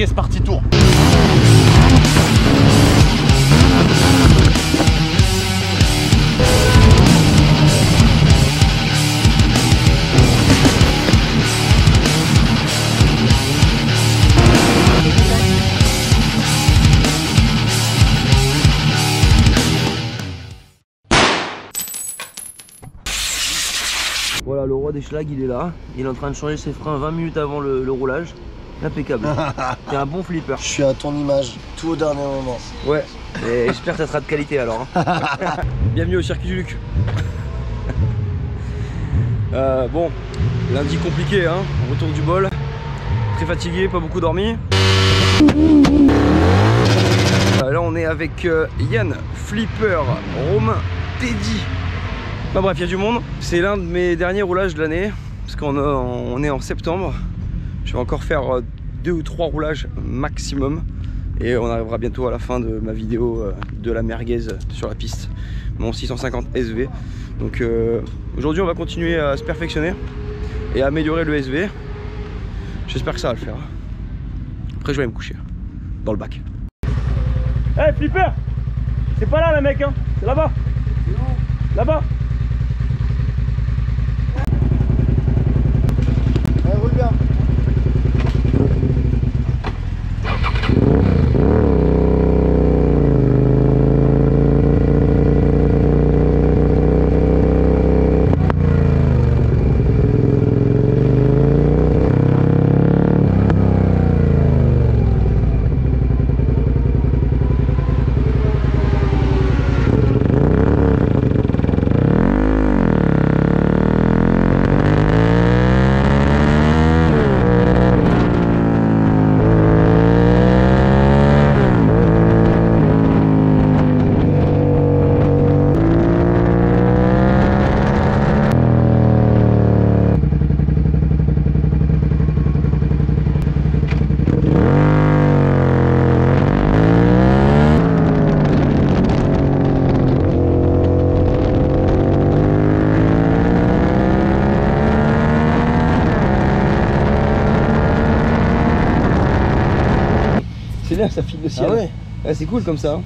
merguez party tour. Voilà, le roi des schlags, il est là. Il est en train de changer ses freins 20 minutes avant le roulage. Impeccable. T'es un bon flipper. Je suis à ton image, tout au dernier moment. Ouais, et j'espère que ça sera de qualité alors. Bienvenue au circuit du Luc. Bon, lundi compliqué, hein. Retour du bol. Très fatigué, pas beaucoup dormi. Là, on est avec Yann, Flipper, Romain, Teddy. Enfin bref, il y a du monde. C'est l'un de mes derniers roulages de l'année. Parce qu'on est en septembre. Je vais encore faire 2 ou 3 roulages maximum. Et on arrivera bientôt à la fin de ma vidéo de la merguez sur la piste. Mon 650 SV. Donc aujourd'hui on va continuer à se perfectionner et à améliorer le SV. J'espère que ça va le faire. Après je vais aller me coucher dans le bac. Hey Flipper, c'est pas là le mec hein, c'est là-bas. Là-bas. Roule bien. C'est bien, ça file le ciel. Ah ouais, C'est cool comme ça.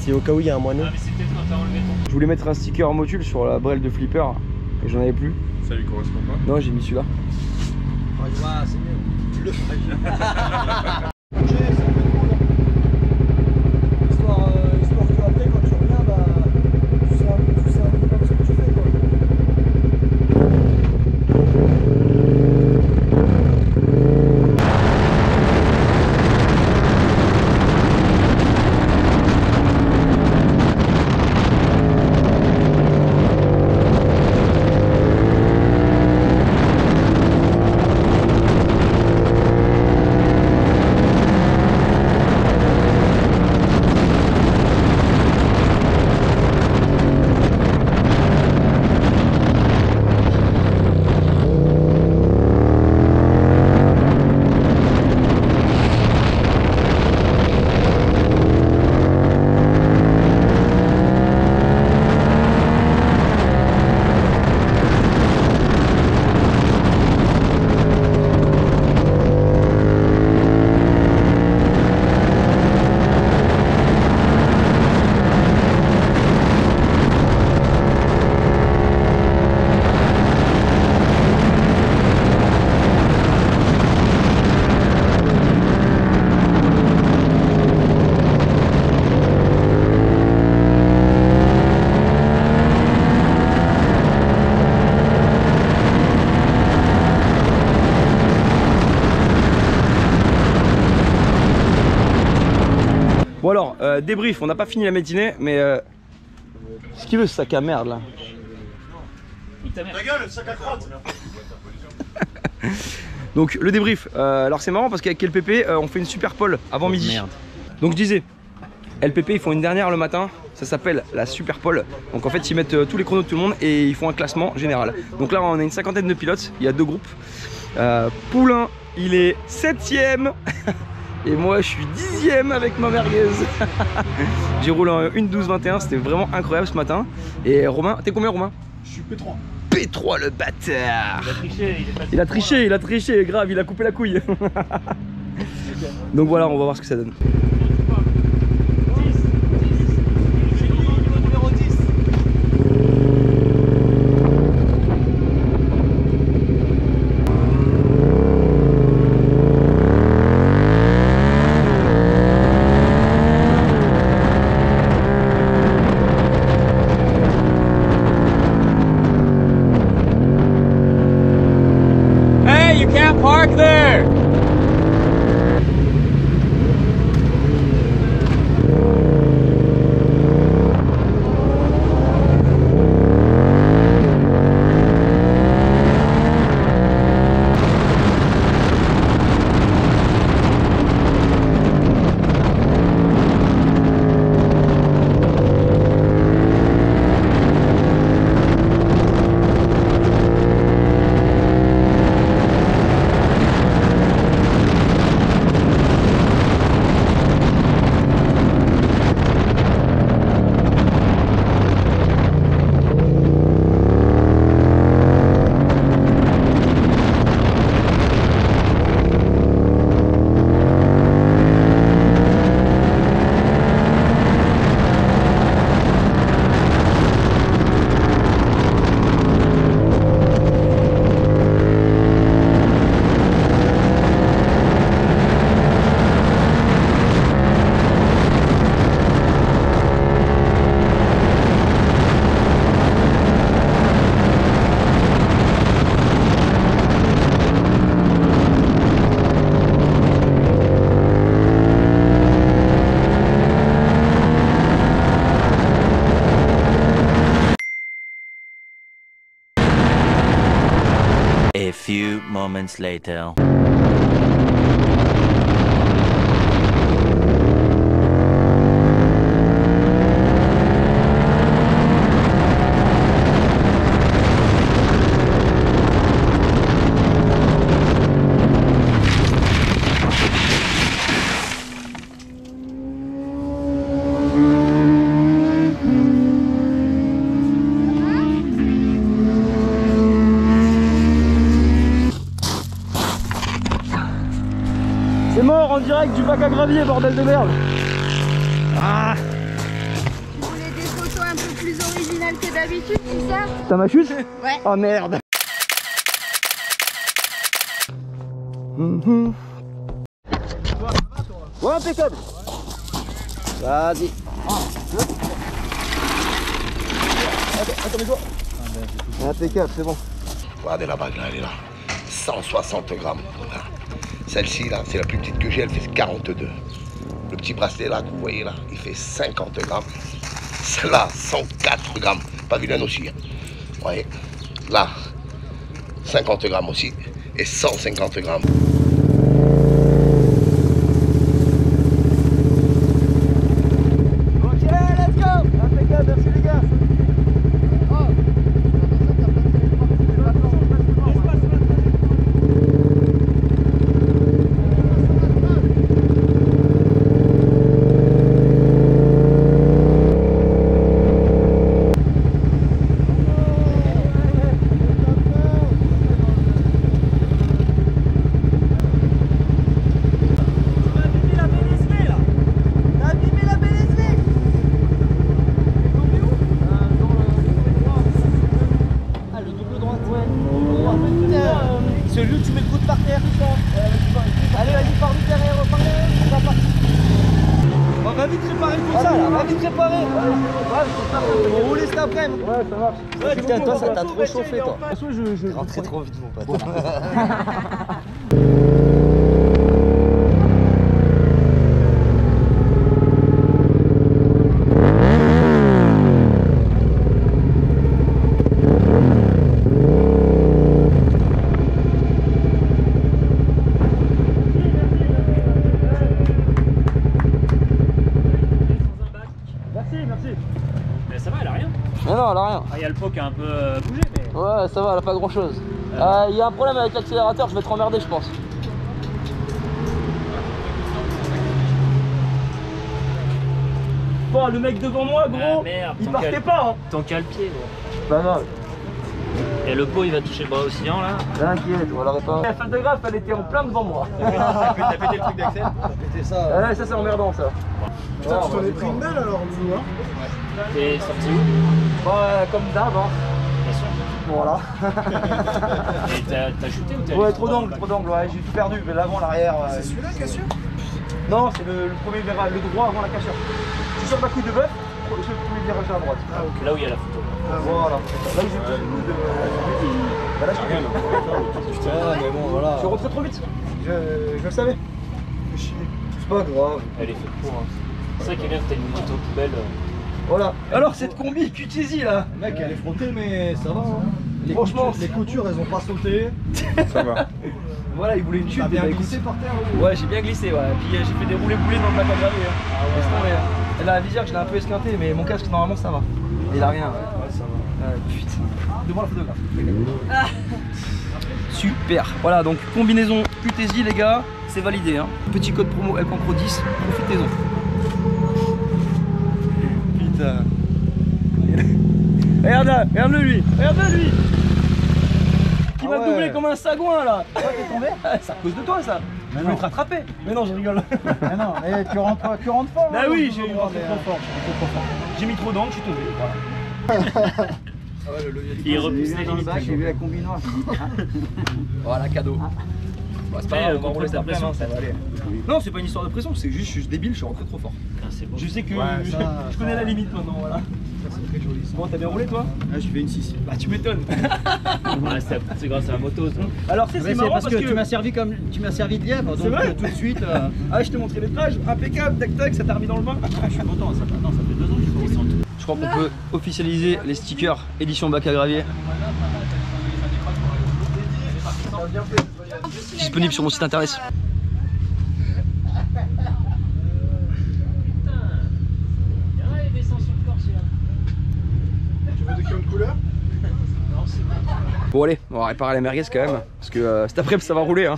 si au cas où il y a un moineau. Je voulais mettre un sticker en motule sur la brelle de Flipper et j'en avais plus. Ça lui correspond pas. Non, j'ai mis celui-là. C'est mieux. Histoire que après quand tu reviens, bah, tu sais un peu ce que tu fais quoi. Bon alors, débrief, on n'a pas fini la matinée, mais ce qu'il veut ce sac à merde là. Ta gueule, sac à crotte. Donc le débrief, alors c'est marrant parce qu'avec LPP on fait une super pole avant midi. Merde. Donc je disais, LPP ils font une dernière le matin, ça s'appelle la super pole. Donc en fait ils mettent tous les chronos de tout le monde et ils font un classement général. Donc là on a une cinquantaine de pilotes, il y a 2 groupes. Poulain il est 7ème et moi je suis 10ème avec ma merguez. J'ai roulé en 1.12.21, c'était vraiment incroyable ce matin. Et Romain, t'es combien Romain? Je suis P3. P3 le bâtard. Il a triché, il est pas Il a triché, grave, il a coupé la couille. Donc voilà, on va voir ce que ça donne. Park there! A few moments later. C'est mort en direct du bac à gravier, bordel de merde. Ah. Tu voulais des photos un peu plus originales que d'habitude, c'est ça? T'as ma chute? Ouais. Oh merde. Ouais, impeccable. Vas-y. Attends, mais quoi? Impeccable, c'est bon. Regardez la bague là, elle est là. 160 grammes. Voilà. Celle-ci là, c'est la plus petite que j'ai, elle fait 42. Le petit bracelet là que vous voyez là, il fait 50 grammes. Celle-là, 104 grammes. Pas vilaine aussi. Hein. Vous voyez. Là, 50 grammes aussi. Et 150 grammes. Ok, let's go. Impeccable, merci les gars. Celui où tu mets le coude par terre. Allez, vas-y, pars vite derrière, on va partir. On va vite réparer tout ça là, va vite réparer. On va rouler cet après-midi. Ouais, ça marche. Ouais, putain, toi, ça t'a trop chauffé, toi. De toute façon, je rentrais trop vite, mon pote. Mais ça va, elle a rien. Mais non, elle a rien. Ah, il y a le pot qui a un peu bougé, mais. Ouais, ça va, elle a pas grand chose. Il y a un problème avec l'accélérateur, je vais te emmerder, je pense. Bon, le mec devant moi, gros, Ah, merde, il partait pas, hein. Ton cale-pied, gros. Pas mal. Et le pot il va toucher le bras oscillant là. T'inquiète, on l'aurait pas. La photographe, elle était en plein devant moi. T'as pété le truc d'Axel. C'était ça. Ouais, ça c'est emmerdant ça. Putain, tu t'en es pris une belle alors, nous, hein. T'es sorti où? Bah, comme d'hab, hein. Bien sûr. Voilà. Et t'as chuté ou t'es Ouais, allé trop d'angle, ouais, j'ai tout perdu, mais l'avant, l'arrière. C'est celui-là, Cassio? Non, c'est le premier virage, le droit avant la cassure. Je suis sur ma couille de bœuf, je fais le premier virage à droite. Ah, ok. Là où il y a la photo. Voilà. Là où j'ai pris le coup de. Bah là, je suis Putain, mais bon, voilà. Je suis rentré trop vite. Je le savais. Fais chier. C'est pas grave. Elle est faite pour. Hein. C'est vrai qu'il est bien que t'as une moto poubelle. Voilà. Alors, cette combi QTZ là. Mec, elle est frottée, mais ça va. Hein. Franchement, les coutures, elles ont pas sauté. Ça va. Voilà, il voulait une chute. T'as bien bah, glissé par terre Ouais, j'ai bien glissé, ouais. Puis j'ai fait des roulés-boulés dans le bac à gravier. Laisse tomber, hein. Elle a la visière que je l'ai un peu esquinté, mais mon casque, normalement, ça va. Il a rien. Ouais, ça va. Ouais, putain. Devant la photographe. Ah. Super. Voilà, donc combinaison QTZ, les gars, c'est validé. Hein. Petit code promo Elcancro 10, profitez-en. Putain. Regarde-le lui. Regarde-le lui. Qui m'a doublé comme un sagouin là. Toi, t'es tombé? C'est à cause de toi ça. Mais Je voulais non. te rattraper. Mais non, je rigole. Mais non, mais tu rentres fort. Bah hein, oui, dans j'ai ton eu endroit, rentré mais, trop fort. J'ai mis trop d'angle, je suis tombé. Voilà. Il est repoussé dans le bac, j'ai vu la combi noire. Voilà, cadeau. Bah, c'est pas grave, on va rouler ta cet pression, après-midi, ça va aller. Non, c'est pas une histoire de pression, c'est juste je suis débile, je suis rentré trop fort. C'est bon. Je sais que Ouais, ça, je connais la limite maintenant, voilà. C'est très joli. Bon, t'as bien roulé toi? Là, je fais une 6. Bah tu m'étonnes. Ouais, c'est grâce à la moto. Ça. Alors c'est marrant parce que tu m'as servi de lièvre, C'est donc vrai tout de suite. Ah, je t'ai montré les trages, impeccable, tac tac, ça t'a remis dans le bain. Je suis content, ça fait 2 ans que je fais 100. Je crois qu'on peut officialiser les stickers édition bac à gravier. Disponible sur mon site internet. Tu veux des crayons de couleur? Bon allez, on va réparer la merguez quand même, parce que cet après ça va rouler hein.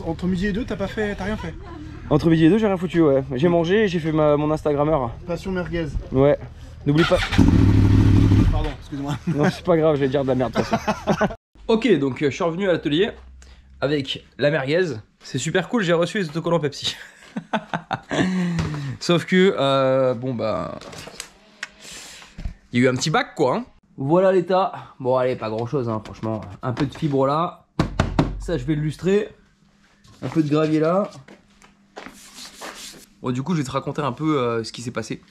Entre midi et 2, t'as rien fait? Entre midi et 2 j'ai rien foutu, ouais. J'ai mangé et j'ai fait mon Instagrammeur. Passion merguez. Ouais, n'oublie pas. Pardon, excuse-moi. Non c'est pas grave, je vais dire de la merde de toute façon. Ok, donc je suis revenu à l'atelier avec la merguez. C'est super cool, j'ai reçu les autocollants Pepsi. Sauf que, bon bah... il y a eu un petit bac quoi hein. Voilà l'état. Bon allez, pas grand chose hein, franchement. Un peu de fibre là. Ça je vais le lustrer. Un peu de gravier là. Bon du coup je vais te raconter un peu ce qui s'est passé.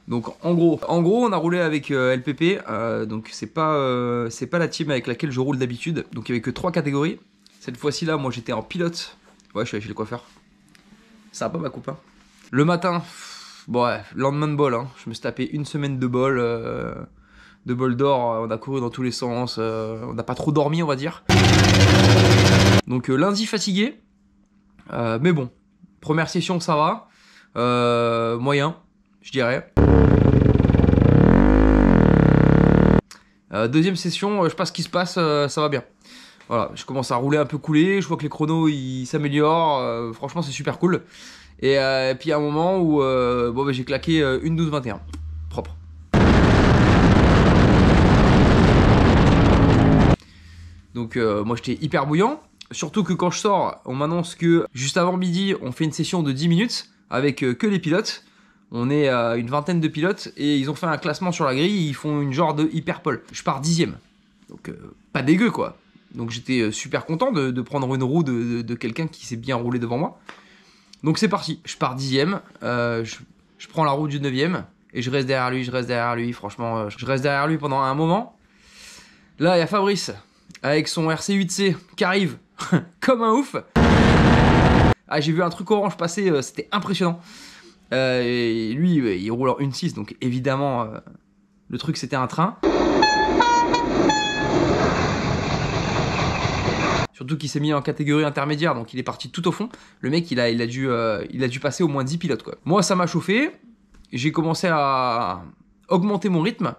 Donc en gros on a roulé avec LPP. Donc c'est pas la team avec laquelle je roule d'habitude. Donc il y avait que 3 catégories. Cette fois-ci là moi j'étais en pilote. Ouais je suis allé chez le coiffeur. Ça va pas ma coupe hein. Le matin, bon ouais, lendemain de bol hein. Je me suis tapé une semaine de bol. De bol d'or, on a couru dans tous les sens, on n'a pas trop dormi on va dire. Donc lundi fatigué, mais bon, première session ça va, moyen, je dirais. Deuxième session, je sais pas ce qui se passe, ça va bien. Voilà, je commence à rouler un peu coulé, je vois que les chronos ils s'améliorent, franchement c'est super cool. Et puis il y a un moment où bon, bah, j'ai claqué une 12-21, propre. Donc moi j'étais hyper bouillant, surtout que quand je sors, on m'annonce que juste avant midi, on fait une session de 10 minutes avec que les pilotes. On est une vingtaine de pilotes et ils ont fait un classement sur la grille, ils font une genre de hyper pole. Je pars 10e, donc pas dégueu quoi. Donc j'étais super content de prendre une roue de quelqu'un qui s'est bien roulé devant moi. Donc c'est parti, je pars 10e, je prends la roue du 9e et je reste derrière lui, franchement je reste derrière lui pendant un moment. Là il y a Fabrice avec son RC8C qui arrive comme un ouf. Ah, j'ai vu un truc orange passer, c'était impressionnant. Et lui, il roule en 1.6, donc évidemment, le truc c'était un train. Surtout qu'il s'est mis en catégorie intermédiaire, donc il est parti tout au fond. Le mec, il a dû passer au moins 10 pilotes, quoi. Moi, ça m'a chauffé. J'ai commencé à augmenter mon rythme.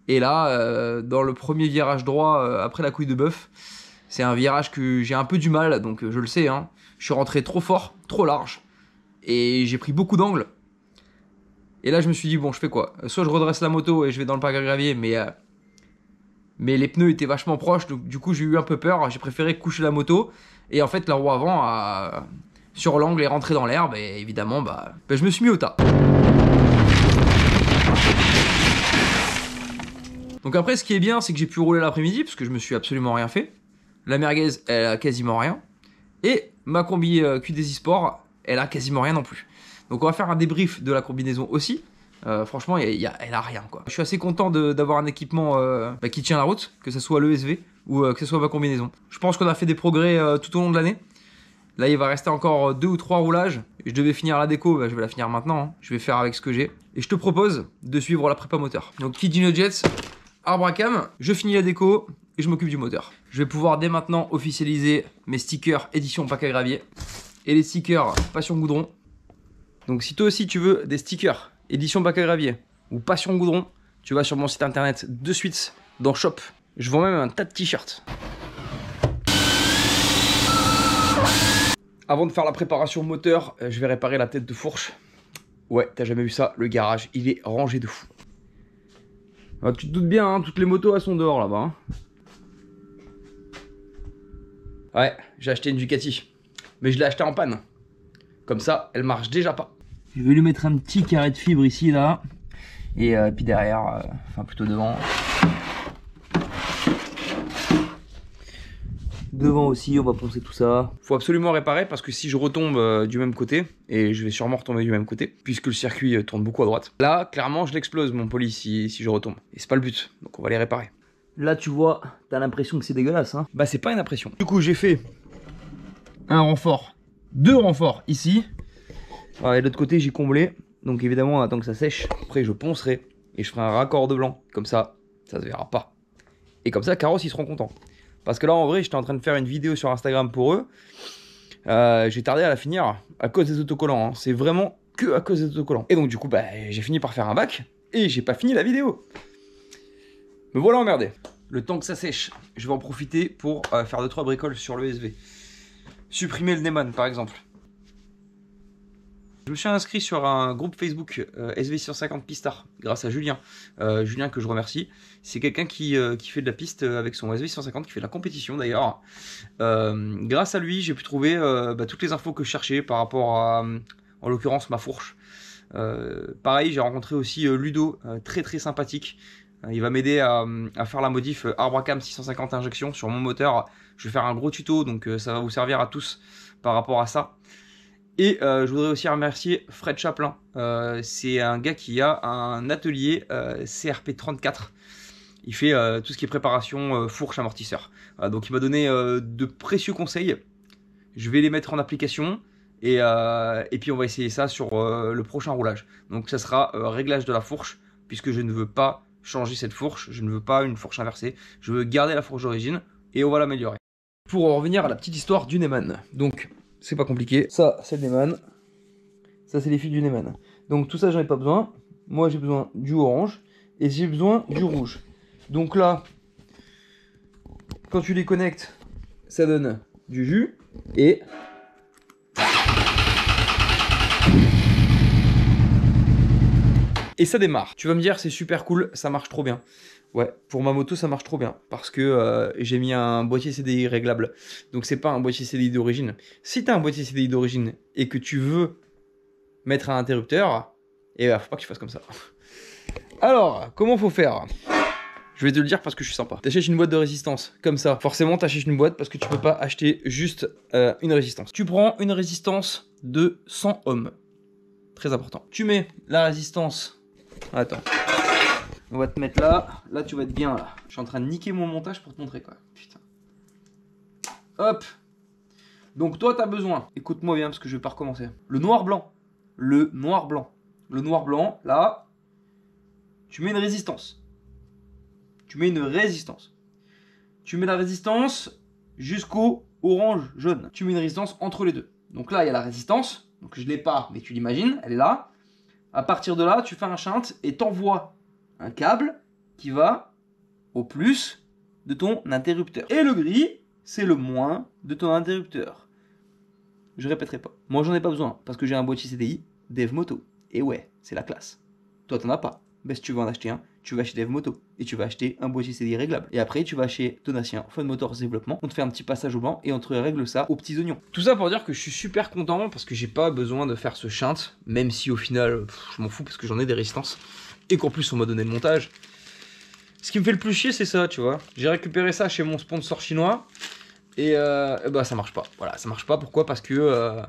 Et là, dans le premier virage droit, après la couille de bœuf, c'est un virage que j'ai un peu du mal, donc je le sais, hein. Je suis rentré trop fort, trop large. Et j'ai pris beaucoup d'angles. Et là, je me suis dit, bon, je fais quoi? Soit je redresse la moto et je vais dans le parc à gravier, mais mais les pneus étaient vachement proches, donc du coup j'ai eu un peu peur, j'ai préféré coucher la moto, et en fait la roue avant sur l'angle est rentrée dans l'herbe, et évidemment je me suis mis au tas. Donc après ce qui est bien c'est que j'ai pu rouler l'après-midi, parce que je me suis absolument rien fait. La merguez elle a quasiment rien, et ma combi QDZ Sport elle a quasiment rien non plus. Donc on va faire un débrief de la combinaison aussi. Franchement, elle a rien quoi. Je suis assez content d'avoir un équipement qui tient la route, que ce soit l'ESV ou que ce soit ma combinaison. Je pense qu'on a fait des progrès tout au long de l'année. Là, il va rester encore 2 ou 3 roulages. Je devais finir la déco, je vais la finir maintenant. Hein. Je vais faire avec ce que j'ai. Et je te propose de suivre la prépa moteur. Donc, Kid Jets, arbre à cam, je finis la déco et je m'occupe du moteur. Je vais pouvoir dès maintenant officialiser mes stickers édition Bac à Gravier et les stickers Passion Goudron. Donc, si toi aussi tu veux des stickers édition Bac à Gravier ou Passion Goudron, tu vas sur mon site internet de suite dans Shop. Je vends même un tas de t-shirts. Avant de faire la préparation moteur, je vais réparer la tête de fourche. Ouais, t'as jamais vu ça, le garage, il est rangé de fou. Alors, tu te doutes bien, hein, toutes les motos elles sont dehors là-bas. Hein. Ouais, j'ai acheté une Ducati, mais je l'ai acheté en panne. Comme ça, elle marche déjà pas. Je vais lui mettre un petit carré de fibre ici, là. Et puis derrière, enfin plutôt devant. Devant aussi, on va poncer tout ça. Faut absolument réparer parce que si je retombe du même côté, et je vais sûrement retomber du même côté, puisque le circuit tourne beaucoup à droite. Là, clairement, je l'explose mon poli si je retombe. Et c'est pas le but, donc on va les réparer. Là, tu vois, t'as l'impression que c'est dégueulasse, hein. Bah, c'est pas une impression. Du coup, j'ai fait un renfort, 2 renforts ici. Et de l'autre côté j'ai comblé, donc évidemment on attend que ça sèche, après je poncerai et je ferai un raccord de blanc, comme ça se verra pas. Et comme ça Carros ils seront contents. Parce que là en vrai j'étais en train de faire une vidéo sur Instagram pour eux, j'ai tardé à la finir à cause des autocollants, hein. C'est vraiment que à cause des autocollants. Et donc du coup j'ai fini par faire un bac et j'ai pas fini la vidéo. Me voilà emmerdé. Le temps que ça sèche, je vais en profiter pour faire 2-3 bricoles sur le SV. Supprimer le Neyman par exemple. Je me suis inscrit sur un groupe Facebook SV650 Pistard grâce à Julien. Julien que je remercie. C'est quelqu'un qui fait de la piste avec son SV650, qui fait de la compétition d'ailleurs. Grâce à lui, j'ai pu trouver toutes les infos que je cherchais par rapport à, en l'occurrence, ma fourche. Pareil, j'ai rencontré aussi Ludo, très très sympathique. Il va m'aider à faire la modif arbre à cam 650 injection sur mon moteur. Je vais faire un gros tuto, donc ça va vous servir à tous par rapport à ça. Et je voudrais aussi remercier Fred Chaplin. C'est un gars qui a un atelier CRP34. Il fait tout ce qui est préparation fourche amortisseur. Donc il m'a donné de précieux conseils. Je vais les mettre en application. Et puis on va essayer ça sur le prochain roulage. Donc ça sera réglage de la fourche. Puisque je ne veux pas changer cette fourche. Je ne veux pas une fourche inversée. Je veux garder la fourche d'origine. Et on va l'améliorer. Pour en revenir à la petite histoire du Neyman. Donc... c'est pas compliqué, ça c'est le Neyman, ça c'est les fils du Neyman. Donc tout ça j'en ai pas besoin, moi j'ai besoin du orange et j'ai besoin du rouge. Donc là, quand tu les connectes, ça donne du jus et... et ça démarre. Tu vas me dire c'est super cool, ça marche trop bien. Ouais, pour ma moto ça marche trop bien parce que j'ai mis un boîtier CDI réglable. Donc c'est pas un boîtier CDI d'origine. Si tu as un boîtier CDI d'origine et que tu veux mettre un interrupteur, et faut pas que tu fasses comme ça. Alors, comment faut faire? Je vais te le dire parce que je suis sympa. T'achètes une boîte de résistance comme ça. Forcément t'achètes une boîte parce que tu peux pas acheter juste une résistance. Tu prends une résistance de 100 ohms. Très important. Tu mets la résistance... attends. On va te mettre là, là tu vas être bien là. Je suis en train de niquer mon montage pour te montrer quoi. Putain. Hop. Donc toi t'as besoin, écoute-moi bien parce que je vais pas recommencer. Le noir blanc. Le noir blanc. Le noir blanc, là, tu mets une résistance. Tu mets une résistance. Tu mets la résistance jusqu'au orange jaune. Tu mets une résistance entre les deux. Donc là il y a la résistance. Donc je l'ai pas, mais tu l'imagines, elle est là. À partir de là, tu fais un shunt et t'envoies un câble qui va au plus de ton interrupteur. Et le gris, c'est le moins de ton interrupteur. Je répéterai pas. Moi, j'en ai pas besoin parce que j'ai un boîtier CDI Dev Moto. Et ouais, c'est la classe. Toi, t'en as pas. Ben, si tu veux en acheter un, tu vas chez Dev Moto et tu vas acheter un boîtier CDI réglable. Et après, tu vas chez Donatien, Fun Motors Développement, on te fait un petit passage au banc et on te règle ça aux petits oignons. Tout ça pour dire que je suis super content parce que j'ai pas besoin de faire ce shunt, même si au final, je m'en fous parce que j'en ai des résistances et qu'en plus on m'a donné le montage. Ce qui me fait le plus chier, c'est ça, tu vois. J'ai récupéré ça chez mon sponsor chinois et bah ça marche pas. Voilà, ça marche pas. Pourquoi? Parce que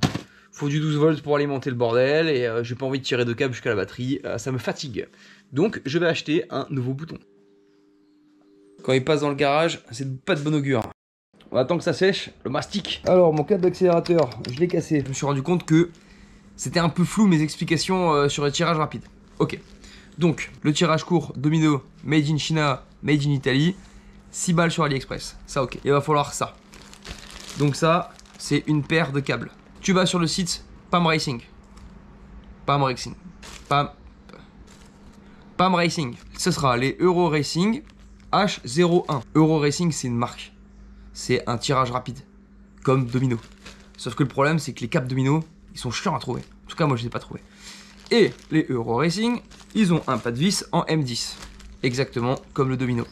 faut du 12 volts pour alimenter le bordel et j'ai pas envie de tirer de câble jusqu'à la batterie, ça me fatigue. Donc je vais acheter un nouveau bouton. Quand il passe dans le garage, c'est pas de bon augure. On attend que ça sèche, le mastic. Alors mon câble d'accélérateur, je l'ai cassé. Je me suis rendu compte que c'était un peu flou mes explications sur le tirage rapide. Ok, donc le tirage court, Domino, Made in China, Made in Italy, 6 balles sur AliExpress. Ça ok, il va falloir ça. Donc ça, c'est une paire de câbles. Tu vas sur le site Pam Racing. Pam Racing. Pam Racing. Ce sera les Euro Racing H01. Euro Racing, c'est une marque. C'est un tirage rapide. Comme Domino. Sauf que le problème, c'est que les câbles Domino, ils sont chiants à trouver. En tout cas, moi, je ne les ai pas trouvés. Et les Euro Racing, ils ont un pas de vis en M10. Exactement comme le Domino.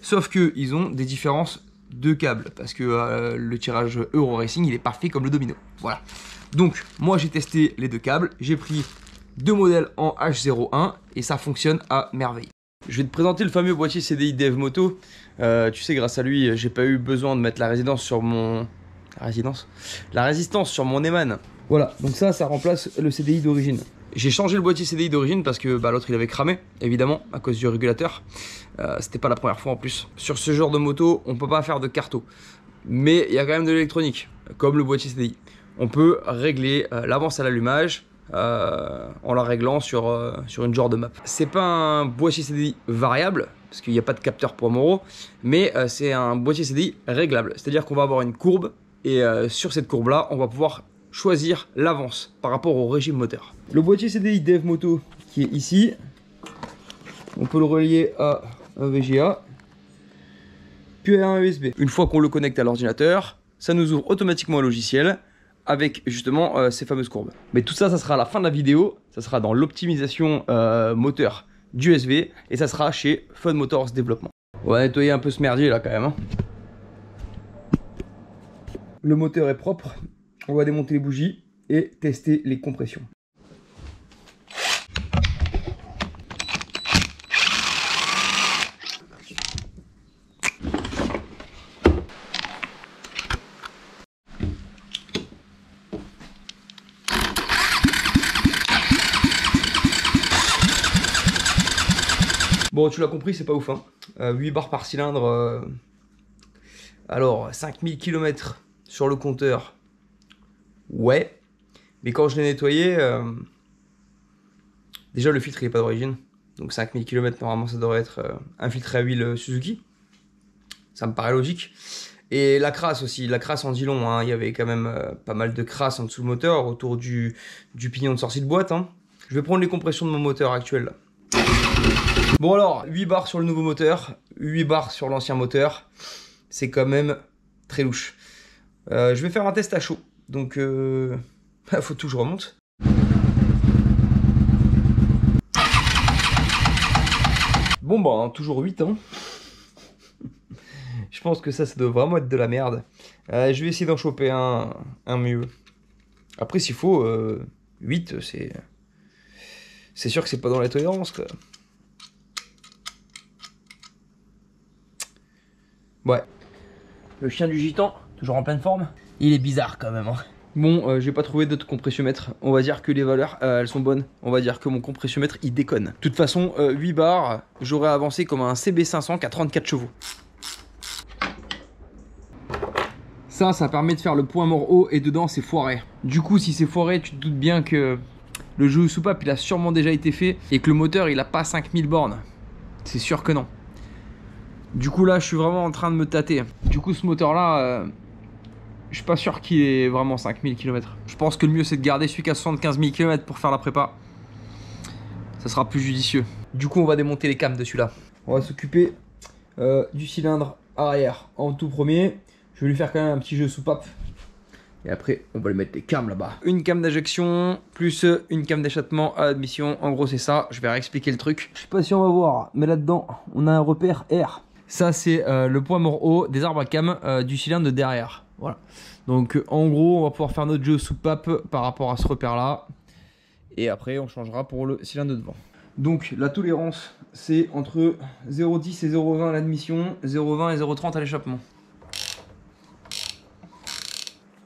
Sauf qu'ils ont des différences de câbles parce que le tirage Euro Racing il est pas fait comme le Domino. Voilà. Donc moi j'ai testé les deux câbles, j'ai pris deux modèles en H01 et ça fonctionne à merveille. Je vais te présenter le fameux boîtier CDI Dev Moto. Tu sais, grâce à lui, j'ai pas eu besoin de mettre la résistance sur mon Eman. Voilà, donc ça remplace le CDI d'origine. J'ai changé le boîtier CDI d'origine parce que l'autre il avait cramé, évidemment, à cause du régulateur. C'était pas la première fois en plus. Sur ce genre de moto, on peut pas faire de carto. Mais il y a quand même de l'électronique, comme le boîtier CDI. On peut régler l'avance à l'allumage en la réglant sur une genre de map. C'est pas un boîtier CDI variable, parce qu'il n'y a pas de capteur pour Moro, mais c'est un boîtier CDI réglable. C'est-à-dire qu'on va avoir une courbe, et sur cette courbe-là, on va pouvoir choisir l'avance par rapport au régime moteur. Le boîtier CDI Dev Moto qui est ici, on peut le relier à un VGA, puis à un USB. Une fois qu'on le connecte à l'ordinateur, ça nous ouvre automatiquement un logiciel avec justement ces fameuses courbes. Mais tout ça, ça sera à la fin de la vidéo, ça sera dans l'optimisation moteur du SV et ça sera chez Fun Motors Développement. On va nettoyer un peu ce merdier là quand même. Hein. Le moteur est propre. On va démonter les bougies et tester les compressions. Bon, tu l'as compris, c'est pas ouf. Hein. 8 bars par cylindre. Alors, 5000 km sur le compteur. Ouais, mais quand je l'ai nettoyé, déjà le filtre il n'est pas d'origine, donc 5000 km normalement ça devrait être un filtre à huile Suzuki, ça me paraît logique. Et la crasse aussi, la crasse en dit long, hein. Il y avait quand même pas mal de crasse en dessous le moteur, autour du pignon de sortie de boîte. Hein. Je vais prendre les compressions de mon moteur actuel là. Bon alors, 8 bars sur le nouveau moteur, 8 bars sur l'ancien moteur, c'est quand même très louche. Je vais faire un test à chaud. Donc, faut tout que je remonte. Bon, bah, toujours 8 ans. Je pense que ça doit vraiment être de la merde. Je vais essayer d'en choper un mieux. Après, s'il faut, 8, c'est sûr que c'est pas dans la tolérance, quoi. Ouais. Le chien du gitan, toujours en pleine forme. Il est bizarre quand même. Hein. Bon, j'ai pas trouvé d'autres compressiomètres. On va dire que les valeurs, elles sont bonnes. On va dire que mon compressiomètre, il déconne. De toute façon, 8 bars, j'aurais avancé comme un CB500 qui a 34 chevaux. Ça permet de faire le point mort haut et dedans, c'est foiré. Du coup, si c'est foiré, tu te doutes bien que le jeu soupape, il a sûrement déjà été fait et que le moteur, il a pas 5000 bornes. C'est sûr que non. Du coup, là, je suis vraiment en train de me tâter. Du coup, ce moteur-là... je suis pas sûr qu'il ait vraiment 5000 km. Je pense que le mieux c'est de garder celui qui a 75 000 km pour faire la prépa. Ça sera plus judicieux. Du coup on va démonter les cams de celui-là. On va s'occuper du cylindre arrière en tout premier. Je vais lui faire quand même un petit jeu soupape. Et après, on va lui mettre les cams là-bas. Une cam d'injection, plus une cam d'échappement à admission. En gros, c'est ça. Je vais réexpliquer le truc. Je sais pas si on va voir, mais là-dedans, on a un repère R. Ça, c'est le point mort haut des arbres à cam du cylindre de derrière. Voilà. Donc, en gros, on va pouvoir faire notre jeu soupape par rapport à ce repère-là. Et après, on changera pour le cylindre de devant. Donc, la tolérance, c'est entre 0,10 et 0,20 à l'admission, 0,20 et 0,30 à l'échappement.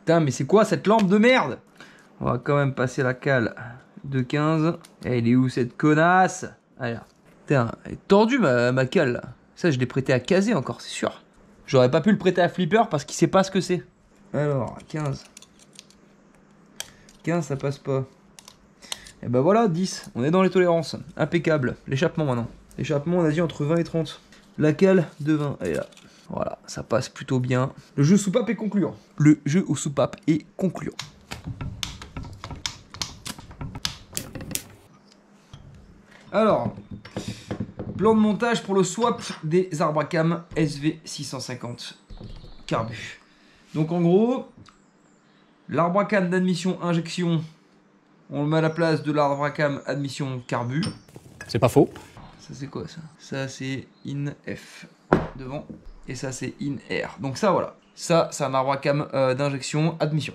Putain, mais c'est quoi cette lampe de merde? On va quand même passer la cale de 15. Et elle est où cette connasse? Allez là. Putain, elle est tordue ma cale là. Ça, je l'ai prêté à caser encore, c'est sûr. J'aurais pas pu le prêter à Flipper parce qu'il sait pas ce que c'est. Alors, 15. 15, ça passe pas. Et ben voilà, 10. On est dans les tolérances. Impeccable. L'échappement maintenant. L'échappement, on a dit entre 20 et 30. La cale de 20. Elle est là. Voilà, ça passe plutôt bien. Le jeu soupape est concluant. Le jeu au soupape est concluant. Alors, plan de montage pour le swap des arbres à cam SV650 Carbu. Donc en gros, l'arbre à cam d'admission injection, on le met à la place de l'arbre à cam admission Carbu. C'est pas faux. Ça c'est quoi ça? Ça c'est in F devant. Et ça c'est in R. Donc ça voilà. Ça c'est un arbre à cam d'injection admission.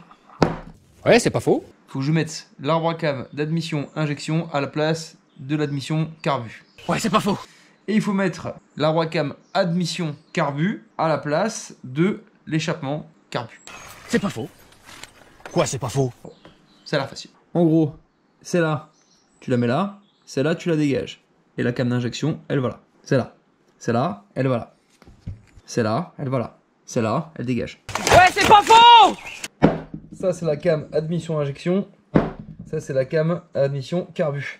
Ouais, c'est pas faux. Faut que je mette l'arbre à cam d'admission injection à la place de l'admission Carbu. Ouais, c'est pas faux. Et il faut mettre l'arbre à cam admission Carbu à la place de l'échappement Carbu. C'est pas faux. Quoi, c'est pas faux? Ça a l'air facile. En gros, celle-là, tu la mets là. Celle-là, tu la dégages. Et la cam d'injection, elle va là. Celle-là. Celle-là, elle va là. Celle-là, elle va là. Celle-là, elle dégage. Ouais, c'est pas faux. Ça, c'est la cam admission injection. Ça, c'est la cam admission Carbu.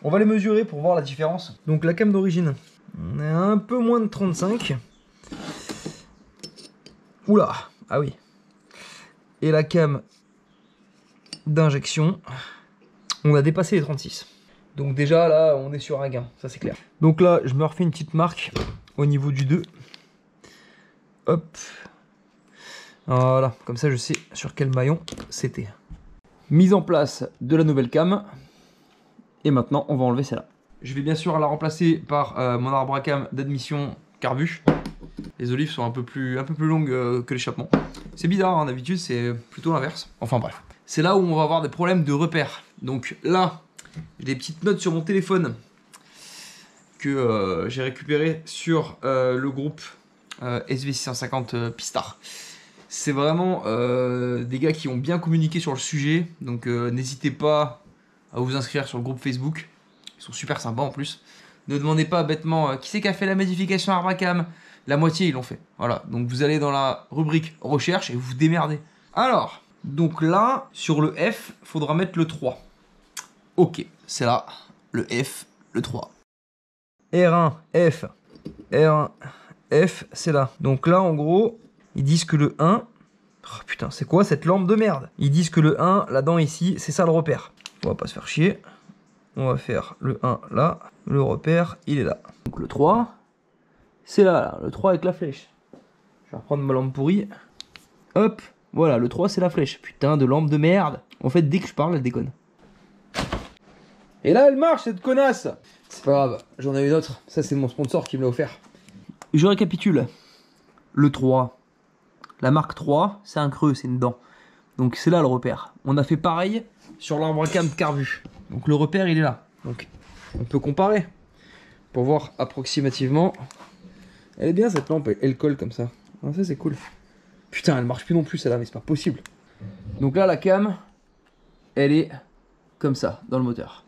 On va les mesurer pour voir la différence. Donc, la cam d'origine, on est à un peu moins de 35. Oula, ah oui. Et la cam d'injection, on a dépassé les 36. Donc déjà, là, on est sur un gain, ça c'est clair. Donc là, je me refais une petite marque au niveau du 2. Hop. Voilà, comme ça je sais sur quel maillon c'était. Mise en place de la nouvelle cam. Et maintenant, on va enlever celle-là. Je vais bien sûr la remplacer par mon arbre à cam d'admission Carbu. Les olives sont un peu plus longues que l'échappement. C'est bizarre, hein, d'habitude c'est plutôt l'inverse. Enfin bref. C'est là où on va avoir des problèmes de repères. Donc là, j'ai des petites notes sur mon téléphone que j'ai récupérées sur le groupe SV650 Pistard. C'est vraiment des gars qui ont bien communiqué sur le sujet. Donc n'hésitez pas à vous inscrire sur le groupe Facebook. Ils sont super sympas en plus. Ne demandez pas bêtement qui c'est qui a fait la modification arbre à cam. La moitié ils l'ont fait. Voilà, donc vous allez dans la rubrique recherche et vous vous démerdez. Alors, donc là, sur le F, faudra mettre le 3. Ok, c'est là, le F, le 3. R1, F, R1, F, c'est là. Donc là, en gros, ils disent que le 1... Oh putain, c'est quoi cette lampe de merde? Ils disent que le 1, là-dedans, ici, c'est ça le repère. On va pas se faire chier. On va faire le 1 là. Le repère, il est là. Donc le 3... c'est là, le 3 avec la flèche. Je vais reprendre ma lampe pourrie. Hop, voilà, le 3 c'est la flèche. Putain de lampe de merde. En fait, dès que je parle, elle déconne. Et là, elle marche, cette connasse. C'est pas grave, j'en ai une autre. Ça, c'est mon sponsor qui me l'a offert. Je récapitule. Le 3. La marque 3, c'est un creux, c'est une dent. Donc c'est là le repère. On a fait pareil sur l'arbre à cam Carbu. Donc le repère, il est là. Donc on peut comparer pour voir approximativement. Elle est bien cette lampe, elle colle comme ça. Ah, ça c'est cool. Putain, elle marche plus non plus celle-là, mais c'est pas possible. Donc là, la cam, elle est comme ça, dans le moteur.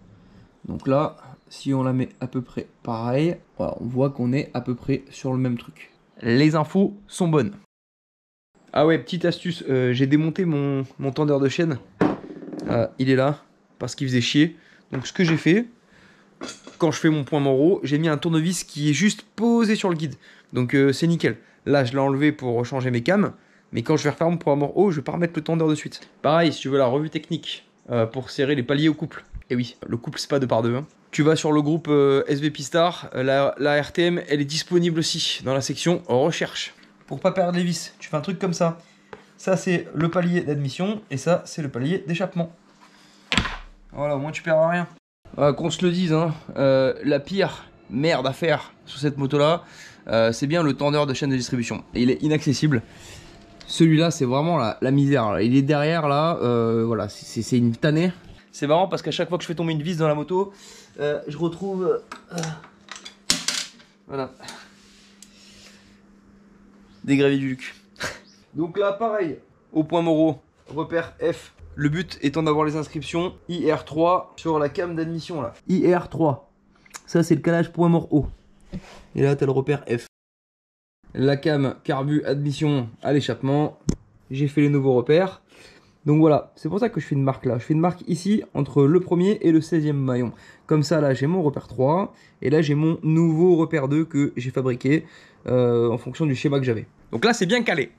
Donc là, si on la met à peu près pareil, voilà, on voit qu'on est à peu près sur le même truc. Les infos sont bonnes. Ah ouais, petite astuce, j'ai démonté mon tendeur de chaîne. Il est là, parce qu'il faisait chier. Donc ce que j'ai fait, quand je fais mon point Moro, j'ai mis un tournevis qui est juste posé sur le guide. Donc c'est nickel. Là, je l'ai enlevé pour changer mes cams. Mais quand je vais refaire mon point Moro, je vais pas remettre le tendeur de suite. Pareil, si tu veux la revue technique pour serrer les paliers au couple. Et oui, le couple c'est pas 2 par 2. Hein. Tu vas sur le groupe SV Pistard. La RTM, elle est disponible aussi dans la section recherche. Pour pas perdre les vis, tu fais un truc comme ça. Ça c'est le palier d'admission et ça c'est le palier d'échappement. Voilà, au moins tu perds rien. Qu'on se le dise, hein, la pire merde à faire sur cette moto là, c'est bien le tendeur de chaîne de distribution. Et il est inaccessible. Celui-là c'est vraiment la misère. Il est derrière là, voilà, c'est une tannée. C'est marrant parce qu'à chaque fois que je fais tomber une vis dans la moto, je retrouve... voilà. Des graviers du Luc. Donc là pareil, au point Moreau, repère F. Le but étant d'avoir les inscriptions IR3 sur la cam d'admission là. IR3. Ça c'est le calage point mort haut. Et là t'as le repère F. La cam carbu admission à l'échappement. J'ai fait les nouveaux repères. Donc voilà, c'est pour ça que je fais une marque là. Je fais une marque ici entre le premier et le 16e maillon. Comme ça là j'ai mon repère 3. Et là j'ai mon nouveau repère 2 que j'ai fabriqué en fonction du schéma que j'avais. Donc là c'est bien calé.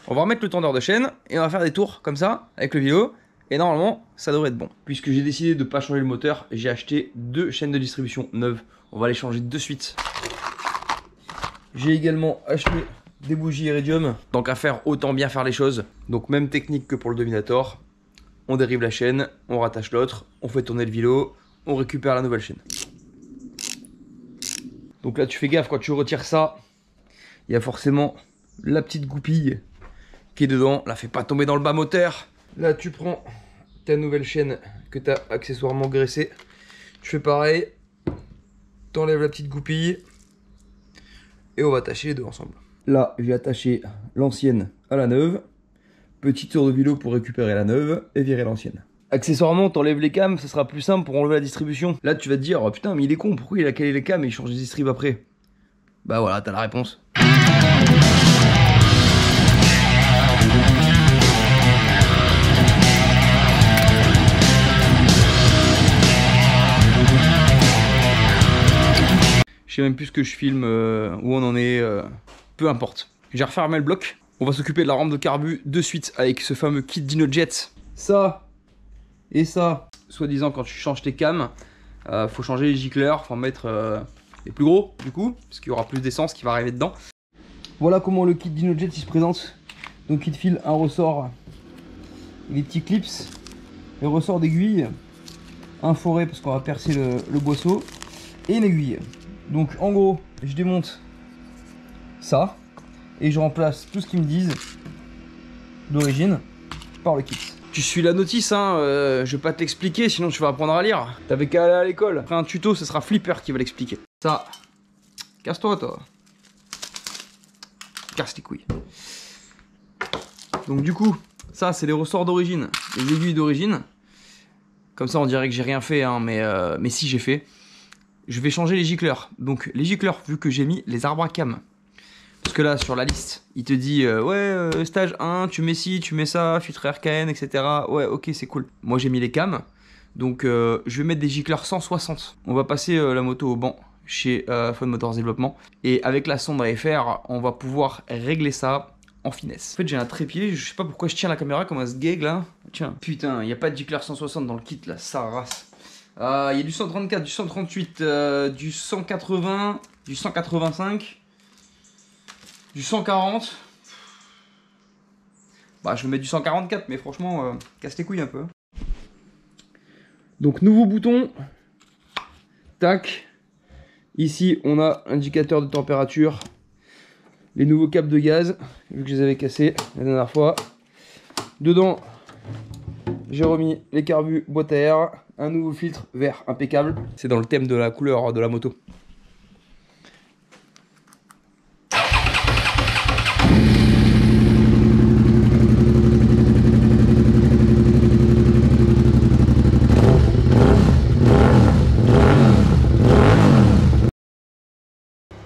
On va remettre le tendeur de chaîne et on va faire des tours comme ça avec le vélo. Et normalement ça devrait être bon. Puisque j'ai décidé de ne pas changer le moteur, j'ai acheté 2 chaînes de distribution neuves. On va les changer de suite. J'ai également acheté des bougies iridium. Tant qu'à faire, autant bien faire les choses. Donc même technique que pour le Dominator. On dérive la chaîne, on rattache l'autre, on fait tourner le vélo, on récupère la nouvelle chaîne. Donc là tu fais gaffe quand tu retires ça. Il y a forcément la petite goupille qui est dedans. La fais pas tomber dans le bas moteur. Là tu prends ta nouvelle chaîne que tu as accessoirement graissée. Tu fais pareil. T'enlèves la petite goupille. Et on va attacher les deux ensemble. Là, j'ai attaché l'ancienne à la neuve. Petit tour de vélo pour récupérer la neuve et virer l'ancienne. Accessoirement, t'enlèves les cams, ça sera plus simple pour enlever la distribution. Là, tu vas te dire, oh putain, mais il est con, pourquoi il a calé les cams et il change de distrib après? Bah voilà, t'as la réponse. Je sais même plus ce que je filme, où on en est, peu importe. J'ai refermé le bloc. On va s'occuper de la rampe de carbu de suite avec ce fameux kit DinoJet. Ça et ça, soi-disant quand tu changes tes cams, faut changer les gicleurs, faut en mettre les plus gros du coup, parce qu'il y aura plus d'essence qui va arriver dedans. Voilà comment le kit DinoJet il se présente. Donc il te file un ressort, les petits clips, le ressort d'aiguille, un foret parce qu'on va percer le boisseau, et une aiguille. Donc en gros, je démonte ça et je remplace tout ce qu'ils me disent d'origine par le kit. Tu suis la notice, hein, je vais pas te l'expliquer sinon tu vas apprendre à lire. T'avais qu'à aller à l'école. Après un tuto, ce sera Flipper qui va l'expliquer. Ça, casse-toi toi. Casse les couilles. Donc du coup, ça c'est les ressorts d'origine, les aiguilles d'origine. Comme ça on dirait que j'ai rien fait, hein, mais si j'ai fait. Je vais changer les gicleurs. Donc les gicleurs, vu que j'ai mis les arbres à cam. Parce que là, sur la liste, il te dit ouais, stage 1, tu mets ci, tu mets ça, filtre RKN, etc. Ouais, ok, c'est cool. Moi, j'ai mis les cams. Donc, je vais mettre des gicleurs 160. On va passer la moto au banc chez Fun Motors Développement. Et avec la sonde à FR, on va pouvoir régler ça en finesse. En fait, j'ai un trépied. Je sais pas pourquoi je tiens la caméra comme un sgeg là. Tiens, putain, il n'y a pas de gicleurs 160 dans le kit là, ça race. Il y a du 134, du 138, du 180, du 185, du 140. Bah je vais mettre du 144 mais franchement casse les couilles un peu. Donc nouveau bouton. Tac. Ici on a indicateur de température. Les nouveaux câbles de gaz, vu que je les avais cassés la dernière fois. Dedans j'ai remis les carbus boîte à air. Un nouveau filtre vert impeccable. C'est dans le thème de la couleur de la moto.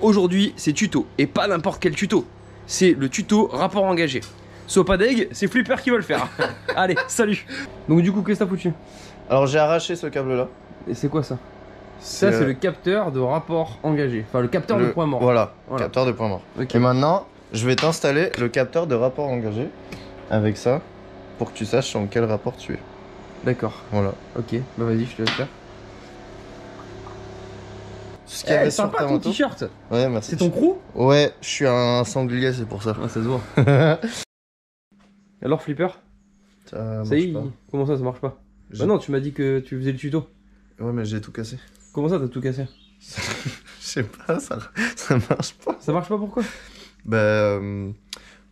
Aujourd'hui, c'est tuto. Et pas n'importe quel tuto. C'est le tuto rapport engagé. Sois pas deg, c'est Flipper qui va le faire. Allez, salut. Donc du coup, qu'est-ce que t'as foutu? Alors j'ai arraché ce câble là. Et c'est quoi ça? Ça c'est le capteur de rapport engagé. Enfin le capteur de point mort. Voilà, capteur de point mort. Okay. Et maintenant, je vais t'installer le capteur de rapport engagé avec ça pour que tu saches en quel rapport tu es. D'accord. Voilà. Ok, bah vas-y, je te laisse faire. Ce qu'il y avait sur sympa ta ton moto. t-shirt. Ouais, merci. C'est ton crew? Ouais, je suis un sanglier, c'est pour ça. Ah, ça se voit. Alors Flipper, Ça ça y est, marche comment ça marche pas? J'ai- Bah non, tu m'as dit que tu faisais le tuto. pas. Ouais, mais j'ai tout cassé. Comment ça t'as tout cassé? Je sais pas, ça marche pas. Ça marche pas pourquoi? Bah,